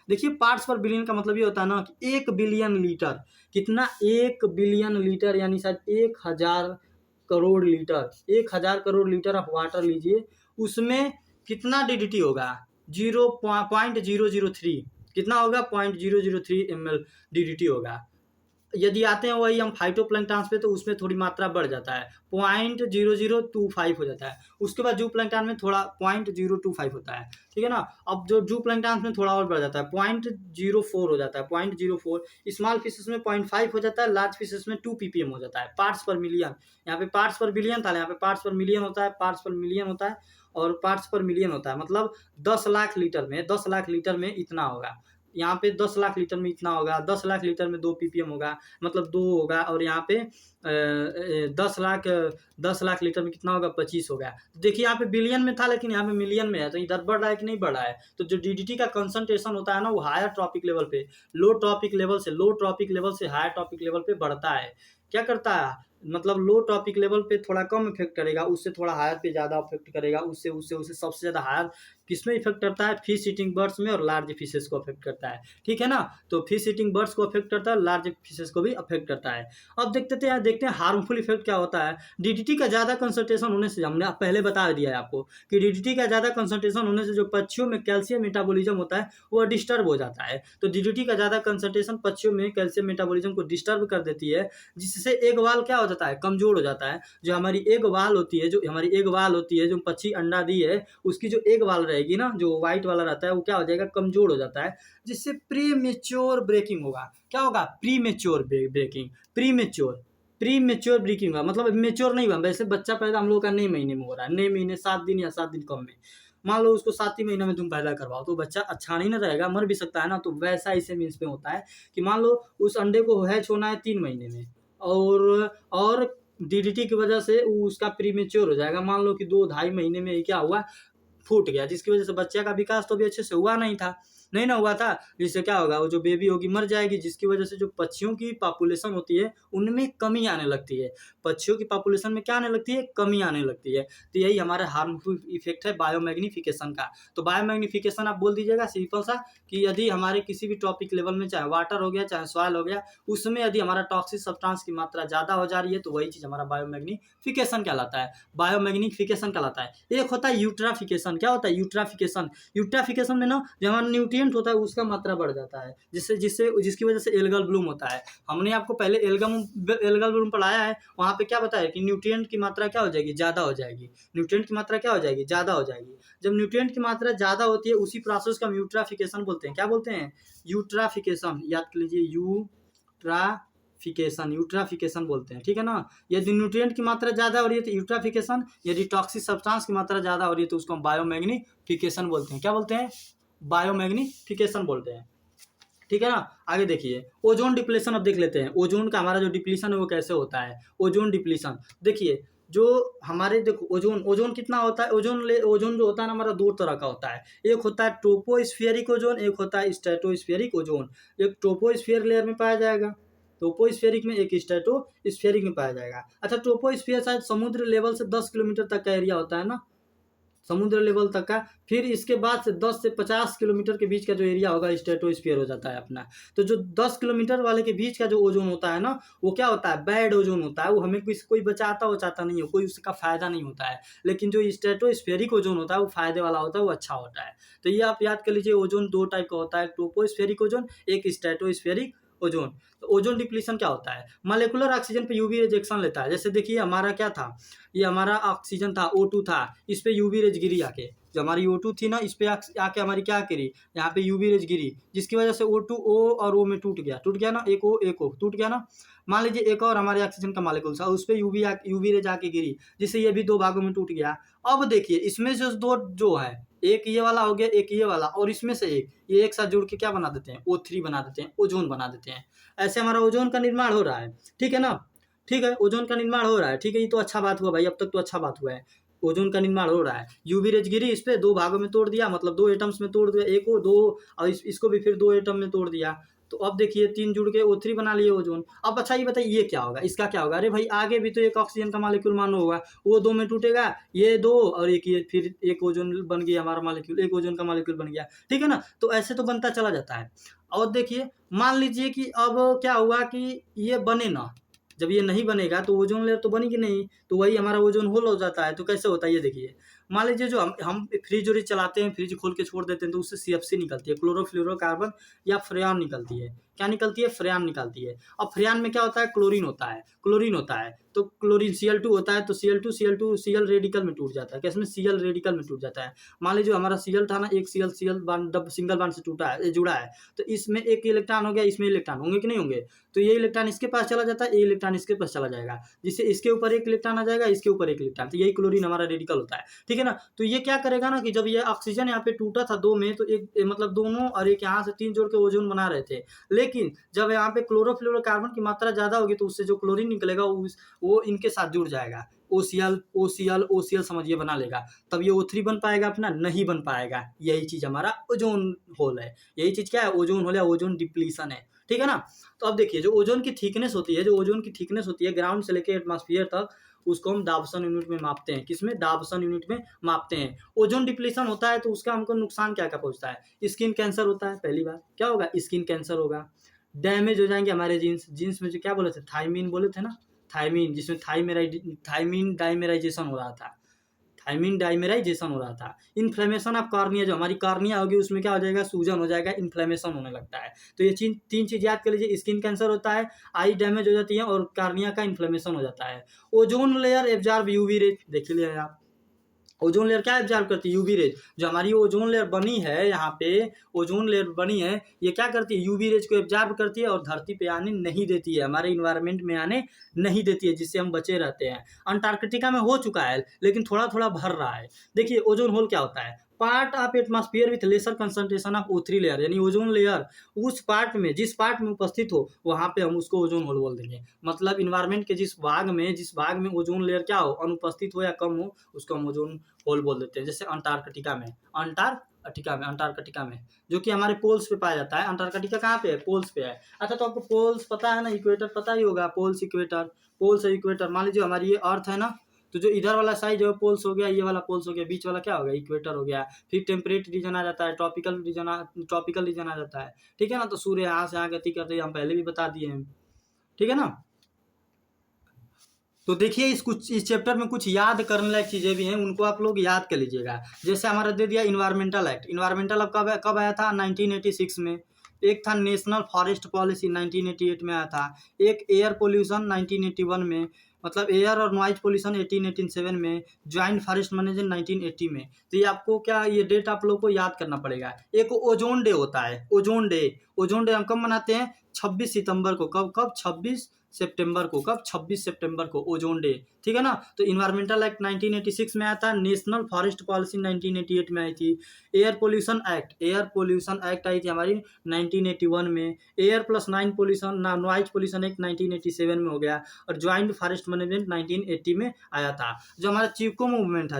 देखिए पार्ट्स पर बिलियन का मतलब ये होता है ना कि 1 बिलियन लीटर, कितना, 1 बिलियन लीटर, यानी शायद 1000 crore litre, 1000 crore litre of water लीजिए, उसमें कितना डीडीटी होगा, 0.003, कितना होगा, 0.003 ml डीडीटी होगा। यदि आते हैं वही हम फाइटोप्लैंक्टन्स पे, तो उसमें थोड़ी मात्रा बढ़ जाता है, 0.0025 हो जाता है। उसके बाद जूप्लैंक्टन में थोड़ा 0.025 होता है, ठीक है ना। अब जो जूप्लैंक्टन में थोड़ा और बढ़ जाता है, 0.04 हो जाता है, 0.04। स्मॉल फिशेस में 0.5 हो जाता है, लार्ज फिशेस में 2 ppm हो जाता है, पार्ट्स पर मिलियन। यहाँ पे पार्ट्स पर बिलियन था, यहाँ पे पार्ट्स पर मिलियन होता है, और पार्ट्स पर मिलियन होता है, मतलब 10 लाख लीटर में इतना होगा। यहाँ पे 10 लाख लीटर में इतना होगा, 10 लाख लीटर में 2 ppm होगा, मतलब 2 होगा, और यहाँ पे 10 लाख लीटर में कितना होगा, 25 होगा। तो देखिए यहाँ पे बिलियन में था, लेकिन यहाँ पे मिलियन में है, तो इधर बढ़ रहा है कि नहीं बढ़ रहा है। तो जो डीडीटी का कंसंट्रेशन होता है ना, वो हायर ट्रॉपिक लेवल पे, लो ट्रॉपिक लेवल से हायर ट्रॉपिक लेवल पे बढ़ता है। क्या करता है, मतलब लो टॉपिक लेवल पे थोड़ा कम इफेक्ट करेगा, उससे थोड़ा हायर पे ज़्यादा इफेक्ट करेगा, उससे सबसे ज़्यादा हायर किसमें इफेक्ट करता है, फिश ईटिंग बर्ड्स में, और लार्ज फिशेस को अफेक्ट करता है, ठीक है ना। तो फिश ईटिंग बर्ड्स को अफेक्ट करता है, लार्ज फिशेस को भी अफेक्ट करता है। अब देखते हैं हार्मफुल इफेक्ट क्या होता है। डीडीटी का ज़्यादा कंसंट्रेशन होने से, हमने पहले बता दिया है आपको कि डीडीटी का ज़्यादा कंसंट्रेशन होने से जो पक्षियों में कैल्शियम मेटाबॉलिज्म होता है वो डिस्टर्ब हो जाता है। तो डीडीटी का ज़्यादा कंसंट्रेशन पक्षियों में कैल्शियम मेटाबॉलिज्म को डिस्टर्ब कर देती है, जिससे एग वाल क्या हो जाता है, कमजोर हो जाता है। जो हमारी एग वाल होती है, जो पक्षी अंडा दी है, उसकी जो एग वाल रहेगी ना, जो व्हाइट वाला रहता है, वो क्या हो जाएगा, कमजोर हो जाता है, जिससे प्रीमेच्योर ब्रेकिंग होगा। क्या होगा, प्रीमेच्योर ब्रेकिंग होगा, मतलब मेच्योर नहीं हुआ, वैसे बच्चा पैदा हम लोग का 9 महीने में हो रहा है, 9 महीने 7 दिन या 7 दिन कम में। मान लो उसको 7 ही महीने में तुम पैदा करवाओ, तो बच्चा अच्छा नहीं ना रहेगा, मर भी सकता है ना। तो वैसा इसे मीन्स में होता है कि मान लो उस अंडे को हैच होना है 3 महीने में, और डीडीटी की वजह से उसका प्रीमेच्योर हो जाएगा, मान लो कि 2-2.5 महीने में क्या हुआ, फूट गया, जिसकी वजह से बच्चे का विकास तो भी अच्छे से हुआ नहीं था, जिससे क्या होगा, वो जो बेबी होगी मर जाएगी, जिसकी वजह से जो पक्षियों की पॉपुलेशन होती है उनमें कमी आने लगती है, पक्षियों की पॉपुलेशन में क्या आने लगती है, कमी आने लगती है। तो यही हमारा हार्मफुल इफेक्ट है बायोमैग्निफिकेशन का। तो बायोमैग्निफिकेशन आप बोल दीजिएगा सिंपल सा, कि यदि हमारे किसी भी टॉपिक लेवल में, चाहे वाटर हो गया चाहे सॉइल हो गया, उसमें यदि हमारा टॉक्सिक सब्सटेंस की मात्रा ज़्यादा हो जा रही है, तो वही चीज़ हमारा बायोमैग्निफिकेशन कहलाता है। एक होता है यूट्राफिकेशन। क्या होता है यूट्राफिकेशन में ना, जो हमारा न्यूट्रिएंट होता है उसका मात्रा बढ़ जाता है, जिसकी वजह से एल्गल ब्लूम होता है। हमने आपको पहले एल्गल ब्लूम पढ़ाया है, वहाँ पे क्या बताया कि न्यूट्रिएंट की मात्रा क्या हो जाएगी, ज़्यादा हो जाएगी। न्यूट्रिएंट की मात्रा क्या हो जाएगी, ज़्यादा हो जाएगी। जब न्यूट्रिएंट की मात्रा ज़्यादा होती है उसी प्रोसेस का हम यूट्राफिकेशन बोलते हैं। क्या बोलते हैं, यूट्राफिकेशन, याद कर लीजिए, यूट्राफिकेशन बोलते हैं, ठीक है ना। यदि न्यूट्रिएंट की मात्रा ज़्यादा हो रही है तो यूट्राफिकेशन, यदि टॉक्सिक सब्सटेंस की मात्रा ज़्यादा हो रही है तो उसको हम बायोमैग्निफिकेशन बोलते हैं। क्या बोलते हैं, बायोमैग्निफिकेशन बोलते हैं, ठीक है ना। आगे देखिए ओजोन डिप्लीशन, अब देख लेते हैं ओजोन का हमारा जो डिप्लीशन है वो कैसे होता है। ओजोन डिप्लीशन देखिए, जो हमारे देखो ओजोन कितना होता है, ओजोन जो होता है ना हमारा दो तरह का होता है। एक होता है ट्रोपोस्फियरिक ओजोन, एक होता है स्ट्रेटोस्फियरिक ओजोन। एक ट्रोपोस्फियर लेयर में पाया जाएगा, ट्रोपोस्फियरिक में, एक स्ट्रेटोस्फियरिक में पाया जाएगा। अच्छा, ट्रोपोस्फियर शायद समुद्र लेवल से 10 किलोमीटर तक का एरिया होता है ना, समुद्र लेवल तक का। फिर इसके बाद से 10 से 50 किलोमीटर के बीच का जो एरिया होगा स्ट्रेटोस्फीयर हो जाता है अपना। तो जो 10 किलोमीटर वाले के बीच का जो ओजोन होता है ना, वो क्या होता है, बैड ओजोन होता है। वो हमें कोई बचाता नहीं हो, कोई उसका फायदा नहीं होता है। लेकिन जो स्ट्रेटोस्फेरिक ओजोन होता है वो फायदे वाला होता है, वो अच्छा होता है। तो ये आप याद कर लीजिए, ओजोन दो टाइप का होता है, ट्रोपोस्फेरिक ओजोन, एक स्ट्रेटोस्फेरिक ओजोन। तो ओजोन डिप्लीशन क्या होता है, मॉलिक्यूलर ऑक्सीजन पे यूवी रिजेक्शन लेता है। जैसे देखिए हमारा क्या था, ये हमारा ऑक्सीजन था, O2 था, इस पे यूवी रेज गिरी आके, जो हमारी O2 थी ना, इस पे आके हमारी क्या गिरी, यहाँ पे यूवी रेज गिरी, जिसकी वजह से O2 O और O में टूट गया ना, एक O टूट गया ना। मान लीजिए एक और हमारे ऑक्सीजन का मॉलिक्यूल था, उस पर यूवी रेज आके गिरी, जिससे ये भी दो भागों में टूट गया। अब देखिए इसमें से दो जो है, एक ये वाला हो गया, एक ये वाला, और इसमें से ये एक साथ जुड़ के क्या बना देते हैं, O3 बना देते हैं, ओजोन बना देते हैं। ऐसे हमारा ओजोन का निर्माण हो रहा है, ठीक है ना। ठीक है, ओजोन का निर्माण हो रहा है, ठीक है, ये तो अच्छा बात हुआ भाई, अब तक तो अच्छा बात हुआ है। ओजोन का निर्माण हो रहा है, यूवी रेज गिरी, इस पे दो भागों में तोड़ दिया, मतलब दो एटम्स में तोड़ दिया, एक को दो, और इसको भी फिर दो एटम में तोड़ दिया। तो अब देखिए तीन जुड़ के O3 बना लिए ओजोन। अब अच्छा ये बताइए ये क्या होगा, इसका क्या होगा। अरे भाई आगे भी तो एक ऑक्सीजन का मॉलिक्यूल मानो होगा, वो दो में टूटेगा, ये दो और एक ये, फिर एक ओजोन बन गया हमारा मॉलिक्यूल, एक ओजोन का मॉलिक्यूल बन गया, ठीक है ना। तो ऐसे तो बनता चला जाता है। और देखिए मान लीजिए कि अब क्या हुआ कि ये बने ना, जब ये नहीं बनेगा तो ओजोन लेयर तो बनेगी नहीं, तो वही हमारा ओजोन होल हो जाता है। तो कैसे होता है ये देखिए, मान लीजिए जो हम फ्रिज व्रिज चलाते हैं, फ्रिज खोल के छोड़ देते हैं, तो उससे CFC निकलती है, क्लोरोफ्लोरोकार्बन या फ्रेन निकलती है। क्या निकलती है, फ्रेन निकलती है। और फ्रेन में क्या होता है, क्लोरीन होता है। तो क्लोरीन Cl2 होता है, तो Cl2 रेडिकल में टूट जाता है। कैसे में, Cl रेडिकल में टूट जाता है। मान लीजिए हमारा Cl था ना, एक Cl बॉन्ड सिंगल बॉन्ड से टूटा है, जुड़ा है, तो इसमें एक इलेक्ट्रॉन हो गया, इसमें इलेक्ट्रॉन होंगे कि नहीं होंगे। तो ये इलेक्ट्रॉन इसके पास चला जाता है, ये इलेक्ट्रॉन इसके पास चला जाएगा, जिससे इसके ऊपर एक इलेक्ट्रॉन आ जाएगा, इसके ऊपर एक इलेक्ट्रॉन। तो यही क्लोरीन हमारा रेडिकल होता है, ठीक है ना। तो ये क्या करेगा ना कि जब ये ऑक्सीजन यहाँ पे टूटा था दो में, तो एक मतलब दोनों और एक यहाँ से तीन जोड़ के ओजोन बना रहे थे। लेकिन जब यहाँ पे क्लोरोफ्लोरोकार्बन की मात्रा ज्यादा होगी तो उससे जो क्लोरीन निकलेगा वो इनके साथ जुड़ जाएगा, OCl समझिए बना लेगा, तब ये O3 बन पाएगा अपना, नहीं बन पाएगा। यही चीज हमारा ओजोन होल है, यही चीज क्या है, ओजोन होल या ओजोन डिप्लीशन है, ठीक है ना। तो अब देखिए जो ओजोन की थिकनेस होती है, ग्राउंड से लेकर एटमॉस्फेयर तक, उसको हम डाबसन यूनिट में मापते हैं। किसमें, डाबसन यूनिट में मापते हैं। ओजोन डिप्लीशन होता है तो उसका हमको नुकसान क्या क्या पहुंचता है, स्किन कैंसर होता है, पहली बात क्या होगा, स्किन कैंसर होगा। डैमेज हो जाएंगे हमारे जीन्स में, जो क्या बोले थे, थायमीन बोले थे ना, थायमीन, जिसमें थायमीन डाइमेराइजेशन हो रहा था। इन्फ्लेमेशन ऑफ कॉर्निया, जो हमारी कॉर्निया होगी उसमें क्या हो जाएगा, सूजन हो जाएगा, इन्फ्लेमेशन होने लगता है। तो ये तीन चीज याद कर लीजिए, स्किन कैंसर होता है, आई डैमेज हो जाती है, और कॉर्निया का इन्फ्लेमेशन हो जाता है। Ozone layer absorb UV rays, देख लिया आप, ओजोन लेयर क्या एब्जॉर्ब करती है, यूवी रेज। जो हमारी ओजोन लेयर बनी है, यहाँ पे ओजोन लेयर बनी है, ये क्या करती है, यूवी रेज को एब्जॉर्ब करती है और धरती पे आने नहीं देती है, हमारे इन्वायरमेंट में आने नहीं देती है, जिससे हम बचे रहते हैं। अंटार्कटिका में हो चुका है, लेकिन थोड़ा थोड़ा भर रहा है। देखिए ओजोन होल क्या होता है, part of atmosphere with lesser concentration of O3 layer, यानी ओजोन लेयर उस पार्ट में, जिस पार्ट में उपस्थित हो, वहां पे हम उसको ओजोन होल बोल देंगे। मतलब इन्वायरमेंट के जिस भाग में ओजोन लेयर क्या हो, अनुपस्थित हो या कम हो, उसको हम ओजोन होल बोल देते हैं। जैसे अंटार्कटिका में जो कि हमारे पोल्स पे पाया जाता है। अंटार्कटिका कहाँ पे है, पोल्स पे है। अच्छा, तो आपको पोल्स पता है ना, इक्वेटर पता ही होगा, पोल्स इक्वेटर। मान लीजिए हमारी ये अर्थ है ना, तो जो इधर वाला साइड है पोल्स हो गया, ये वाला पोल्स हो गया, बीच वाला क्या हो गया, इक्वेटर हो गया। फिर टेम्परेट रीजन आ जाता है, ट्रॉपिकल रीजन आ जाता है, ठीक है ना। तो सूर्य यहाँ से यहाँ गति करते हैं, हम पहले भी बता दिए हैं, ठीक है ना। तो देखिए इस चैप्टर में कुछ याद करने लायक चीज़ें भी हैं, उनको आप लोग याद कर लीजिएगा। जैसे हमारा दे दिया इन्वायरमेंटल एक्ट। इन्वायरमेंटल अब कब आया था? 1986 में। एक था नेशनल फॉरेस्ट पॉलिसी 1988 में आया था। एक एयर पोल्यूशन 1981 में, मतलब एयर और नॉइज पोल्यूशन 1887 में। ज्वाइंट फॉरेस्ट मैनेजमेंट 1980 में। तो ये आपको क्या, ये डेट आप लोग को याद करना पड़ेगा। एक ओजोन डे होता है, ओजोन डे। ओजोन डे हम कब मनाते हैं? 26 सितंबर को। कब 26 सितंबर को। कब? 26 सितंबर को ओजोन डे, ठीक है ना। तो इन्वायरमेंटल एक्ट 1986 में आया था। नेशनल फॉरेस्ट पॉलिसी 1988 में आई थी। एयर पोल्यूशन एक्ट आई थी हमारी 1981 में। Air plus 9 pollution noise pollution act 1987 में हो गया। और ज्वाइंट फॉरेस्ट मैनेजमेंट 1980 में आया था। जो हमारा चिपको मूवमेंट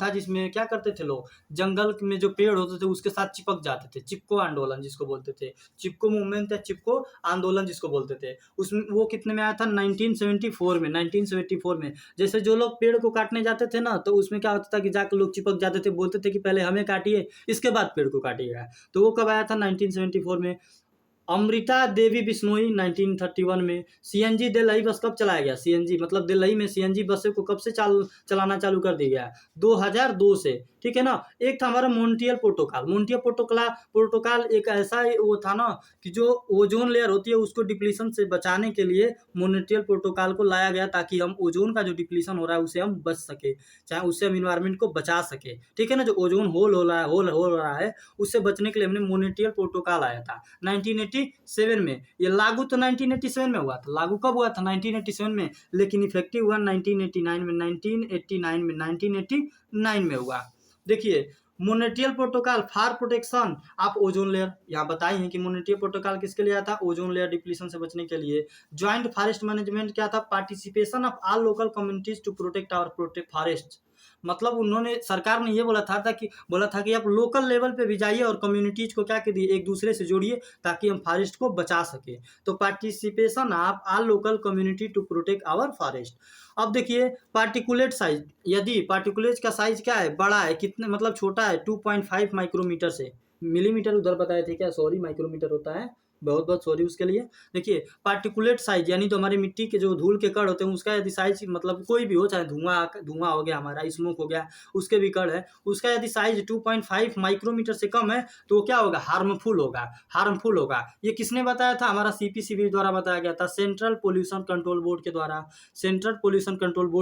था, जिसमें क्या करते थे लोग, जंगल में जो पेड़ होते थे उसके साथ चिपक जाते थे। चिपको आंदोलन जिसको बोलते थे, चिपको मूवमेंट या चिपको आंदोलन जिसको बोलते थे, उसमें वो कितने में आया था? 1974 में। जैसे जो लोग पेड़ को काटने जाते थे ना, तो उसमें क्या होता था कि जाकर लोग चिपक जाते थे, बोलते थे कि पहले हमें काटिए, इसके बाद पेड़ को काटिएगा। तो वो कब आया था? 1974 में। अमृता देवी बिश्नोई 1931 में। सीएनजी दिल्ली बस कब चलाया गया? सीएनजी मतलब दिल्ली में सीएनजी बसें को कब से चलाना चालू कर दिया गया? 2002 से, ठीक है ना। एक था हमारा मोन्ट्रियल प्रोटोकॉल एक ऐसा वो था ना कि जो ओजोन लेयर होती है उसको डिप्लीशन से बचाने के लिए मोन्ट्रियल प्रोटोकॉल को लाया गया, ताकि हम ओजोन का जो डिप्लीशन हो रहा है उससे हम बच सके, चाहे उससे हम इन्वायरमेंट को बचा सके, ठीक है ना। जो ओजोन होल हो रहा है उससे बचने के लिए हमने मोन्ट्रियल प्रोटोकॉल आया था 1987 में। ये लागू तो 1987 में हुआ था। लागू कब हुआ था? 1987 में। लेकिन इफेक्टिव हुआ 1989 में हुआ। देखिए Montreal protocol for protection of ozone layer, यहाँ बताई है कि मोनेट्रियल प्रोटोकॉल किसके लिए आया था? ओजोन लेयर डिप्लीशन से बचने के लिए। ज्वाइंट फॉरेस्ट मैनेजमेंट क्या था? Participation of all local communities to protect forest. मतलब उन्होंने, सरकार ने ये बोला था कि आप लोकल लेवल पे भी जाइए और कम्युनिटीज को क्या कीजिए, एक दूसरे से जोड़िए, ताकि हम फॉरेस्ट को बचा सके। तो participation of all local community to protect our forest. अब देखिए पार्टिकुलेट साइज, यदि पार्टिकुलेट का साइज क्या है? बड़ा है, कितने मतलब छोटा है? 2.5 माइक्रोमीटर से, मिलीमीटर उधर बताए थे क्या, सॉरी माइक्रोमीटर होता है, बहुत बहुत सॉरी उसके लिए। देखिए पार्टिकुलेट साइज यानी तो हमारी मिट्टी के जो धूल के कण होते हैं उसका यदि साइज, मतलब कोई भी हो, चाहे धुआं हो गया, हमारा स्मोक हो गया, उसके भी कण है, उसका यदि साइज 2.5 माइक्रोमीटर से कम है तो वो क्या होगा? हार्मफुल होगा। ये किसने बताया था? हमारा सीपीसीबी द्वारा बताया गया था, सेंट्रल पोल्यूशन कंट्रोल बोर्ड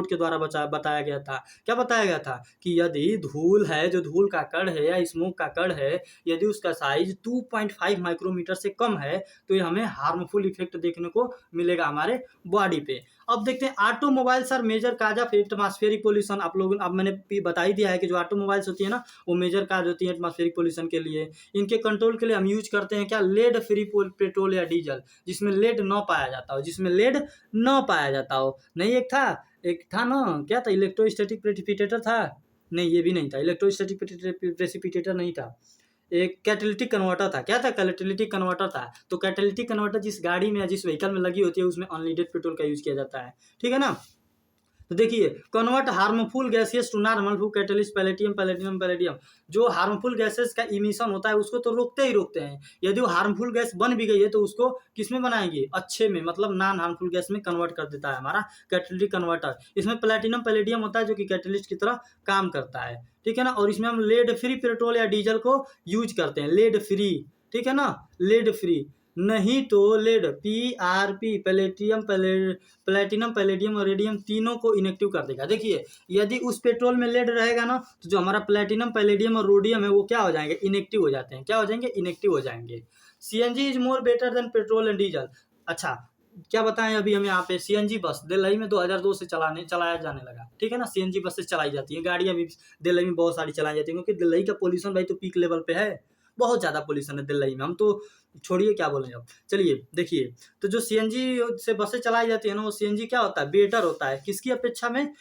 के द्वारा बताया गया था। क्या बताया गया था? कि यदि धूल है, जो धूल का कण है या स्मोक का कण है, यदि उसका साइज 2.5 माइक्रोमीटर से कम है तो ये हमें हार्मफुल इफेक्ट देखने को मिलेगा हमारे बॉडी पे। अब देखते हैं automobiles are major cause of atmospheric pollution. आप लोग, अब मैंने बता ही दिया है कि जो ऑटोमोबाइल्स होती है ना, वो मेजर काज होती है एटमॉस्फेरिक पोल्यूशन के लिए। इनके कंट्रोल के लिए हम यूज करते हैं क्या? लेड फ्री पेट्रोल या डीजल, जिसमें लेड न पाया जाता हो। नहीं, एक था ना, क्या था? इलेक्ट्रोस्टैटिक प्रेसिपिटेटर था। नहीं, ये भी नहीं था, इलेक्ट्रोस्टैटिक प्रेसिपिटेटर नहीं था। एक कैटालिटिक कन्वर्टर था। क्या था? कैटालिटिक कन्वर्टर था। तो कैटालिटिक कन्वर्टर जिस गाड़ी में या जिस व्हीकल में लगी होती है उसमें अनलीडेड पेट्रोल का यूज किया जाता है, ठीक है ना। तो देखिए convert harmful gases to normal फू कैटलिस्ट पैलेडियम। जो हार्मफुल गैसेस का इमिशन होता है उसको तो रोकते हैं। यदि वो हार्मफुल गैस बन भी गई है तो उसको किस में बनाएंगे? अच्छे में, मतलब नॉन हार्मफुल गैस में कन्वर्ट कर देता है हमारा कैटलिटिक कन्वर्टर। इसमें पैलेडियम होता है जो कि कैटलिस्ट की तरह काम करता है, ठीक है ना। और इसमें हम लेड फ्री पेट्रोल या डीजल को यूज करते हैं, लेड फ्री, ठीक है ना, लेड फ्री। नहीं तो लेड PRP प्लेटिनम पैलेडियम और रेडियम तीनों को इनेक्टिव कर देगा। देखिए यदि उस पेट्रोल में लेड रहेगा ना तो जो हमारा प्लेटिनम पैलेडियम और रोडियम है वो क्या हो जाएंगे? इनेक्टिव हो जाते हैं। क्या हो जाएंगे? इनेक्टिव हो जाएंगे। CNG is more better than petrol and diesel. अच्छा क्या बताएं, अभी हम यहाँ पे CNG बस दिल्ली में 2002 से चलाया जाने लगा, ठीक है ना। CNG बसेस चलाई जाती हैं, गाड़ियाँ भी दिल्ली में बहुत सारी चलाई जाती हैं, क्योंकि दिल्ली का पोल्यूशन भाई तो पीक लेवल पे है, बहुत ज़्यादा पोल्यूशन है दिल्ली में। हम तो छोड़िए क्या बोलें अब। चलिए देखिए, तो जो CNG से बसें चलाई जाती है ना, वो CNG क्या होता है? बेटर होता है किसकी अपेक्षा में?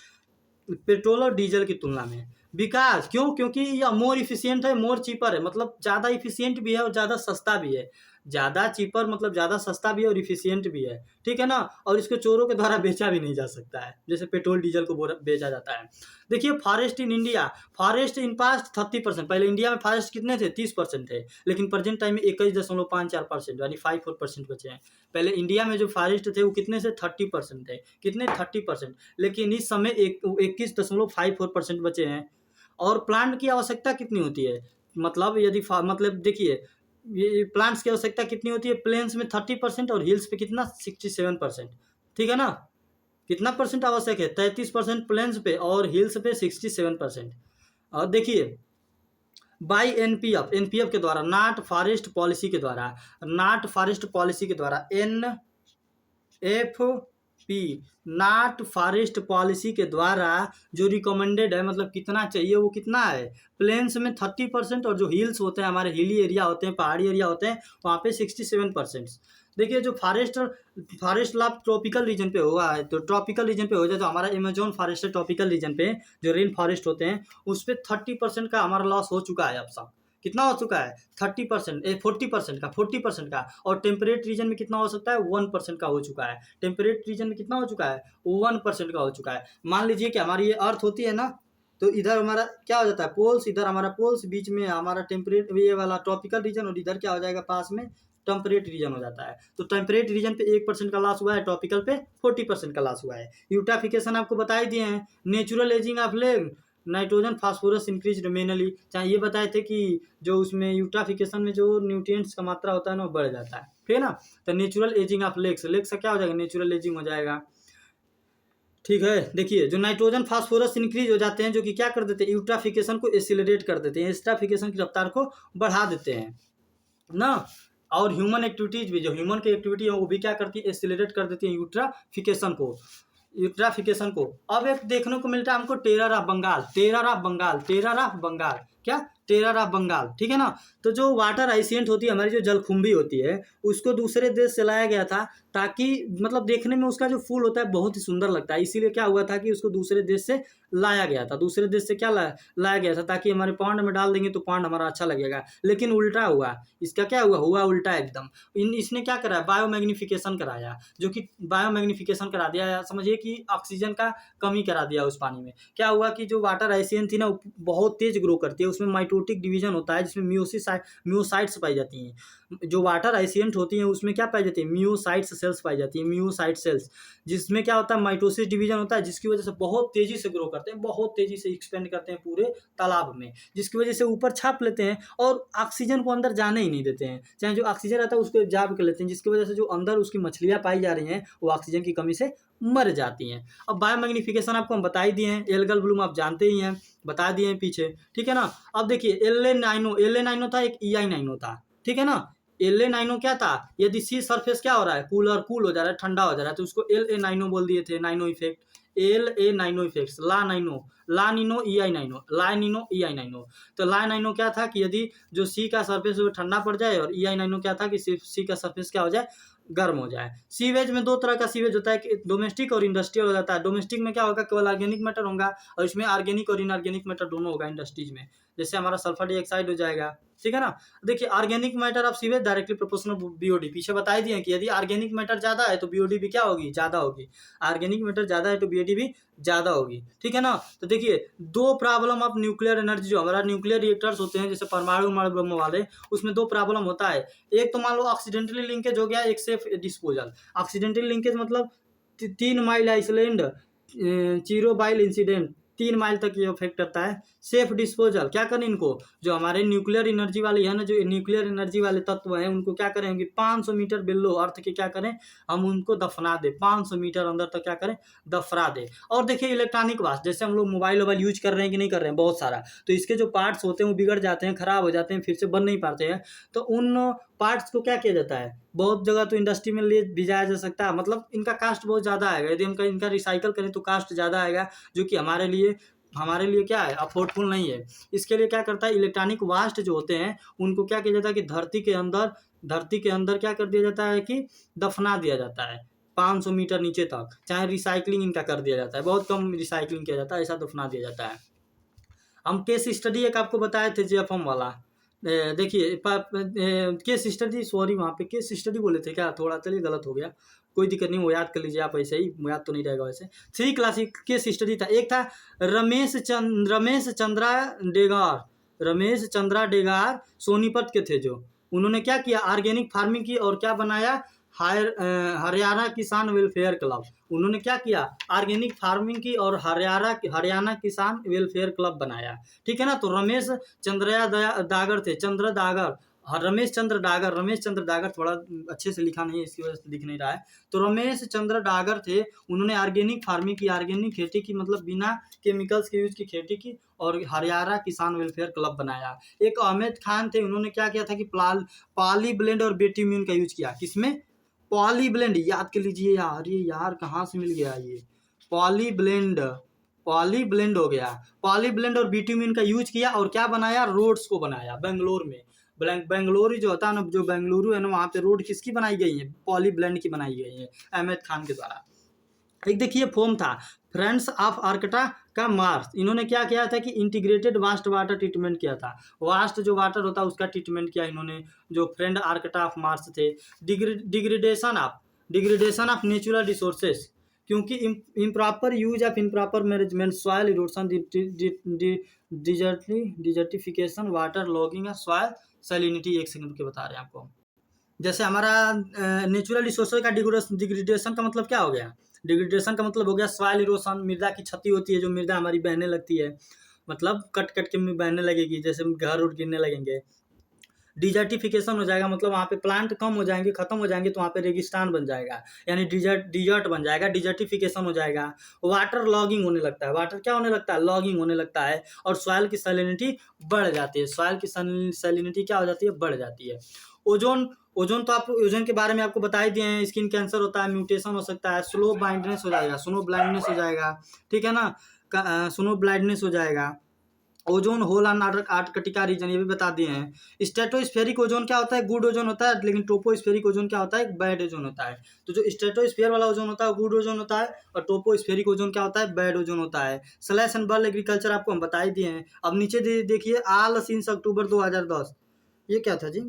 पेट्रोल और डीजल की तुलना में। विकास क्यों? क्योंकि यह मोर इफिशियंट है, मोर चीपर है, मतलब ज़्यादा इफिशियंट भी है और ज़्यादा सस्ता भी है। ज़्यादा चीपर मतलब ज़्यादा सस्ता भी है और इफिशियंट भी है, ठीक है ना? और इसको चोरों के द्वारा बेचा भी नहीं जा सकता है, जैसे पेट्रोल डीजल को बेचा जाता है। देखिए forest in India, forest in past 30%, पहले इंडिया में फॉरेस्ट कितने थे? 30% थे, लेकिन प्रेजेंट टाइम में 21.54% यानी 54% बचे हैं। पहले इंडिया में जो फॉरेस्ट थे वो कितने से? 30% थे। कितने? 30%। लेकिन इस समय 21.54% बचे हैं। और प्लांट की आवश्यकता कितनी होती है? मतलब यदि मतलब देखिए ये प्लांट्स की आवश्यकता कितनी होती है? प्लेन्स में 30% और हिल्स पे कितना? 67%, ठीक है ना? कितना परसेंट आवश्यक है? 33% प्लेन्स पे और हिल्स पे 67%। और देखिए बाई एनपीएफ के द्वारा, नॉट फॉरेस्ट पॉलिसी के द्वारा, नॉट फॉरेस्ट पॉलिसी के द्वारा, NFP नॉट फॉरेस्ट पॉलिसी के द्वारा जो रिकमेंडेड है, मतलब कितना चाहिए, वो कितना है? प्लेन्स में 30% और जो हिल्स होते हैं, हमारे हिली एरिया होते हैं, पहाड़ी एरिया होते हैं, वहाँ पे 67%। देखिए जो फॉरेस्ट लाभ ट्रॉपिकल रीजन पे हुआ है, तो ट्रॉपिकल रीजन पे हो जाए तो हमारा अमेजोन फॉरेस्ट है, ट्रॉपिकल रीजन पे जो रेन फॉरेस्ट होते हैं उस पर 30% का हमारा लॉस हो चुका है अब तक। कितना हो चुका है? 30%, 40% का। और टेम्परेट रीजन में कितना हो सकता है? 1% का हो चुका है। टेम्परेट रीजन में कितना हो चुका है? 1% का हो चुका है। मान लीजिए कि हमारी ये अर्थ होती है ना, तो इधर हमारा क्या हो जाता है? पोल्स, इधर हमारा पोल्स, बीच में हमारा टेम्परेट ये वाला ट्रॉपिकल रीजन, और इधर क्या हो जाएगा? पास में टेम्परेट रीजन हो जाता है। तो टेम्परेट रीजन पे 1% का लॉस हुआ है, ट्रॉपिकल पे 40% का लॉस हुआ है। यूट्राफिकेशन आपको बता ही दिए हैं। Natural ageing of land, nitrogen phosphorus increase mainly, चाहे ये बताए थे कि जो उसमें यूट्राफिकेशन में जो न्यूट्रिएंट्स का मात्रा होता है ना वो बढ़ जाता है, ठीक है ना? तो natural ageing of lakes, lakes का क्या हो जाएगा? नेचुरल एजिंग हो जाएगा, ठीक है। देखिए जो नाइट्रोजन फास्फोरस इंक्रीज हो जाते हैं, जो कि क्या कर देते हैं? यूट्राफिकेशन को एसिलरेट कर देते हैं, यूट्राफिकेशन की रफ्तार को बढ़ा देते हैं ना। और ह्यूमन एक्टिविटीज भी, जो ह्यूमन की एक्टिविटी है वो भी क्या करती है? एक्सिलरेट कर देती है यूट्राफिकेशन को। अब एक देखने को मिलता है हमको टेरर ऑफ बंगाल, क्या? टेरर ऑफ बंगाल, ठीक है ना? तो जो वाटर आइसियंट होती है, हमारी जो जलकुंभी होती है, उसको दूसरे देश से लाया गया था, ताकि मतलब देखने में उसका जो फूल होता है बहुत ही सुंदर लगता है। इसीलिए क्या हुआ था कि उसको दूसरे देश से लाया गया था। दूसरे देश से क्या लाया गया था? ताकि हमारे पॉन्ड में डाल देंगे तो पॉन्ड हमारा अच्छा लगेगा। लेकिन उल्टा हुआ, इसका क्या हुआ उल्टा एकदम। इसने क्या करा? बायोमैग्निफिकेशन कराया, जो कि बायोमैग्निफिकेशन करा दिया, या समझिए कि ऑक्सीजन का कमी करा दिया उस पानी में। क्या हुआ कि जो वाटर आइसियन थी ना वो बहुत तेज ग्रो करती है, उसमें माइटोटिक डिवीजन होता है, जिसमें म्यूसाइट्स पाई जाती हैं। जो वाटर आइसियंट होती हैं उसमें क्या पाई जाती है? म्यूसाइट्स सेल्स पाई जाती है, म्यूसाइट सेल्स, जिसमें क्या होता है? माइटोसिस डिवीजन होता है, जिसकी वजह से बहुत तेजी से ग्रो करते हैं, बहुत तेजी से एक्सपेंड करते हैं पूरे तालाब में, जिसकी वजह से ऊपर छाप लेते हैं और ऑक्सीजन को अंदर जाने ही नहीं देते हैं। चाहे जो ऑक्सीजन रहता है उसको एब्जॉर्ब कर लेते हैं, जिसकी वजह से जो अंदर उसकी मछलियां पाई जा रही हैं वो ऑक्सीजन की कमी से मर जाती हैं। अब बायोमैग्निफिकेशन आपको हम बता ही दिए हैं, एल्गल ब्लूम आप जानते ही हैं, बता दिए हैं पीछे, ठीक है ना? अब देखिए LA9O था, एक EI9O था, ठीक है ना? LA9O क्या था? यदि सी सरफेस क्या हो रहा है? कूल हो जा रहा है, ठंडा हो जा रहा है, तो उसको LA9O बोल दिए थे, नाइनो इफेक्ट, LA9O इफेक्ट्स, लानिनो EI9O। तो लानिनो क्या था कि यदि जो सी का सरफेस वो ठंडा पड़ जाए, और EI9O क्या था कि सी का सरफेस क्या हो जाए? गर्म हो जाए। सीवेज में दो तरह का सीवेज होता है, कि डोमेस्टिक और इंडस्ट्रियल हो जाता है। डोमेस्टिक में क्या होगा? केवल ऑर्गेनिक मैटर होगा, और इसमें ऑर्गेनिक और इनऑर्गेनिक मैटर दोनों होगा इंडस्ट्रीज में, जैसे हमारा सल्फर डाइऑक्साइड हो जाएगा, ठीक है ना? देखिए organic matter of sewage directly proportional BOD, पीछे बता ही दिए कि यदि ऑर्गेनिक मैटर ज्यादा है तो BOD भी क्या होगी? ज्यादा होगी। ऑर्गेनिक मैटर ज्यादा है तो BOD भी ज्यादा होगी, ठीक है ना? तो देखिए दो प्रॉब्लम ऑफ न्यूक्लियर एनर्जी, जो हमारा न्यूक्लियर रिएक्टर्स होते हैं जैसे परमाणु बम वाले, उसमें दो प्रॉब्लम होता है। एक तो मान लो ऑक्सीडेंटली लिंकेज हो गया, एक सेफ डिस्पोजल। ऑक्सीडेंटली लिंकेज मतलब 3 mile Island, 0 mile incident, 3 mile तक ये इफेक्ट करता है। सेफ डिस्पोजल क्या करें इनको? जो हमारे न्यूक्लियर एनर्जी वाली है ना, जो न्यूक्लियर एनर्जी वाले तत्व हैं, उनको क्या करें कि 500 मीटर बिलो अर्थ के क्या करें? हम उनको दफना दे, 500 मीटर अंदर तक क्या करें? दफना दे। और देखिए इलेक्ट्रॉनिक वास्ट, जैसे हम लोग मोबाइल यूज कर रहे हैं कि नहीं कर रहे हैं, बहुत सारा, तो इसके जो पार्ट्स होते हैं वो बिगड़ जाते हैं, खराब हो जाते हैं, फिर से बन नहीं पाते हैं। तो उन पार्ट्स को क्या किया जाता है? बहुत जगह तो इंडस्ट्री में ले भिजाया जा सकता है, मतलब इनका कास्ट बहुत ज़्यादा आएगा। यदि हम इनका रिसाइकल करें तो कास्ट ज़्यादा आएगा, जो कि हमारे लिए क्या है? अफोर्डफुल नहीं है। इसके लिए क्या करता है? इलेक्ट्रॉनिक वास्ट जो होते हैं उनको क्या किया जाता है कि धरती के अंदर क्या कर दिया जाता है कि दफना दिया जाता है 500 मीटर नीचे तक, चाहे रिसाइकलिंग इनका कर दिया जाता है, बहुत कम रिसाइकलिंग किया जाता है, ऐसा दफना दिया जाता है। हम केस स्टडी एक आपको बताए थे जेएफएम वाला। देखिए केस स्टडी, सॉरी वहाँ पे केस स्टडी बोले थे क्या, थोड़ा चलिए गलत हो गया, कोई दिक्कत नहीं, वो याद कर लीजिए आप, ऐसे ही याद तो नहीं रहेगा वैसे। 3 क्लासिक केस स्टडी था, एक था रमेश चंद्रा डेगार, रमेश चंद्रा डेगार सोनीपत के थे, जो उन्होंने क्या किया, ऑर्गेनिक फार्मिंग की और क्या बनाया, हरियाणा किसान वेलफेयर क्लब। उन्होंने क्या किया, ऑर्गेनिक फार्मिंग की और हरियाणा किसान वेलफेयर क्लब बनाया। ठीक है ना। तो रमेश चंद्रया दागर थे, चंद्र दागर, रमेश चंद्र डागर, थोड़ा अच्छे से लिखा नहीं है इसकी वजह से दिख नहीं रहा है। तो रमेश चंद्र डागर थे, उन्होंने ऑर्गेनिक फार्मिंग की, ऑर्गेनिक खेती की, मतलब बिना केमिकल्स के यूज की खेती की, और हरियाणा किसान वेलफेयर क्लब बनाया। एक अहमद खान थे, उन्होंने क्या किया था कि पॉली ब्लेंड और बेट्यूम्यून का यूज किया। किसमें, पॉली ब्लेंड, याद कर लीजिए यार, ये यार कहाँ से मिल गया ये, पॉली ब्लेंड हो गया, पॉली ब्लेंड और बिट्यूमिन का यूज किया, और क्या बनाया, रोड्स को बनाया बेंगलोर में। बेंगलोर जो होता है ना, जो बेंगलुरु है ना, वहाँ पे रोड किसकी बनाई गई है, पॉली ब्लेंड की बनाई गई है, अहमद खान के द्वारा। एक देखिए फॉर्म था, फ्रेंड्स ऑफ आर्कटा का मार्च, इन्होंने क्या किया था कि इंटीग्रेटेड वास्ट वाटर ट्रीटमेंट किया था, वास्ट जो वाटर होता है उसका ट्रीटमेंट किया इन्होंने, जो फ्रेंड आर्कटा ऑफ मार्च थे। डिग्रेडेशन ऑफ नेचुरल रिसोर्सेस, क्योंकि improper use of improper management, soil erosion, desertification, water logging, soil salinity. एक सेकंड के बता रहे हैं आपको। जैसे हमारा नेचुरल रिसोर्सेज का डिग्रेडेशन का मतलब क्या हो गया, डिग्रेडेशन का मतलब हो गया सॉइल इरोशन, मृदा की क्षति होती है, जो मृदा हमारी बहने लगती है, मतलब कट कट के बहने लगेगी, जैसे घर उठ गिरने लगेंगे। डिजर्टिफिकेशन हो जाएगा, मतलब वहाँ पे प्लांट कम हो जाएंगे, खत्म हो जाएंगे, तो वहाँ पे रेगिस्तान बन जाएगा, यानी डिजर्ट बन जाएगा, डिजर्टिफिकेशन हो जाएगा। वाटर लॉगिंग होने लगता है, वाटर क्या होने लगता है, लॉगिंग होने लगता है, और सॉइल की सैलिनिटी बढ़ जाती है, सॉइल की सैलिनिटी क्या हो जाती है, बढ़ जाती है। ओजोन तो आप ओजोन के बारे में आपको बता ही दिए हैं, स्किन कैंसर होता है, म्यूटेशन हो सकता है, स्लो ब्लाइंडनेस हो जाएगा, स्नो ब्लाइंडनेस हो जाएगा, ठीक है ना, स्नो ब्लाइंडनेस हो जाएगा। Ozone hole and Antarctica region, ये भी बता दिए हैं। स्ट्रेटोस्फेरिक ओजोन क्या होता है, गुड ओजोन होता है, लेकिन ट्रोपोस्फेरिक ओजोन क्या होता है, बैड ओजोन होता है। तो जो स्ट्रेटोस्फेयर वाला ओजोन होता है वो गुड ओजोन होता है, और ट्रोपोस्फेरिक ओजोन क्या होता है, बैड ओजोन होता है। स्लैश एंड बर्न एग्रीकल्चर आपको हम बता ही दिए हैं। अब नीचे देखिए, आल सिंस अक्टूबर 2010, ये क्या था जी,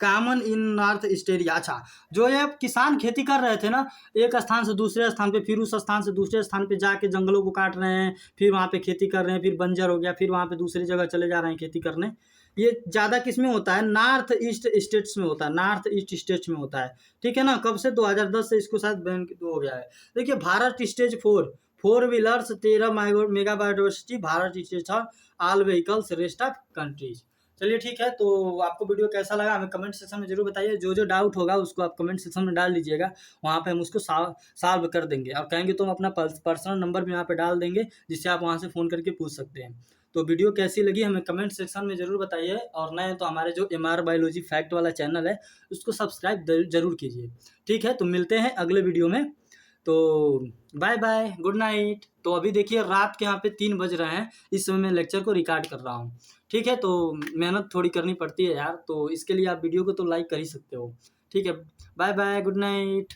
common in north east area. अच्छा, जो ये किसान खेती कर रहे थे ना, एक स्थान से दूसरे स्थान पे, फिर उस स्थान से दूसरे स्थान पे जाके जंगलों को काट रहे हैं, फिर वहाँ पे खेती कर रहे हैं, फिर बंजर हो गया, फिर वहाँ पे दूसरी जगह चले जा रहे हैं खेती करने। ये ज़्यादा किस में होता है, नॉर्थ ईस्ट स्टेट्स में होता है, नॉर्थ ईस्ट स्टेट्स में होता है। ठीक है ना। कब से, 2010 से इसको शायद बैन हो गया है। देखिए, Bharat stage 4 wheelers, 13 mega biodiversity, Bharat stage all vehicles rest of countries. चलिए ठीक है, तो आपको वीडियो कैसा लगा हमें कमेंट सेक्शन में जरूर बताइए। जो जो डाउट होगा उसको आप कमेंट सेक्शन में डाल दीजिएगा, वहाँ पे हम उसको सॉल्व कर देंगे, और कहेंगे तो हम अपना पर्सनल नंबर भी यहाँ पे डाल देंगे, जिससे आप वहाँ से फ़ोन करके पूछ सकते हैं। तो वीडियो कैसी लगी हमें कमेंट सेक्शन में ज़रूर बताइए, और नए तो हमारे जो MR बायोलॉजी फैक्ट वाला चैनल है उसको सब्सक्राइब जरूर कीजिए। ठीक है, तो मिलते हैं अगले वीडियो में। तो बाय बाय, गुड नाइट। तो अभी देखिए रात के यहाँ पे 3 बज रहे हैं, इस समय मैं लेक्चर को रिकॉर्ड कर रहा हूँ। ठीक है, तो मेहनत थोड़ी करनी पड़ती है यार, तो इसके लिए आप वीडियो को तो लाइक कर ही सकते हो। ठीक है, बाय बाय, गुड नाइट।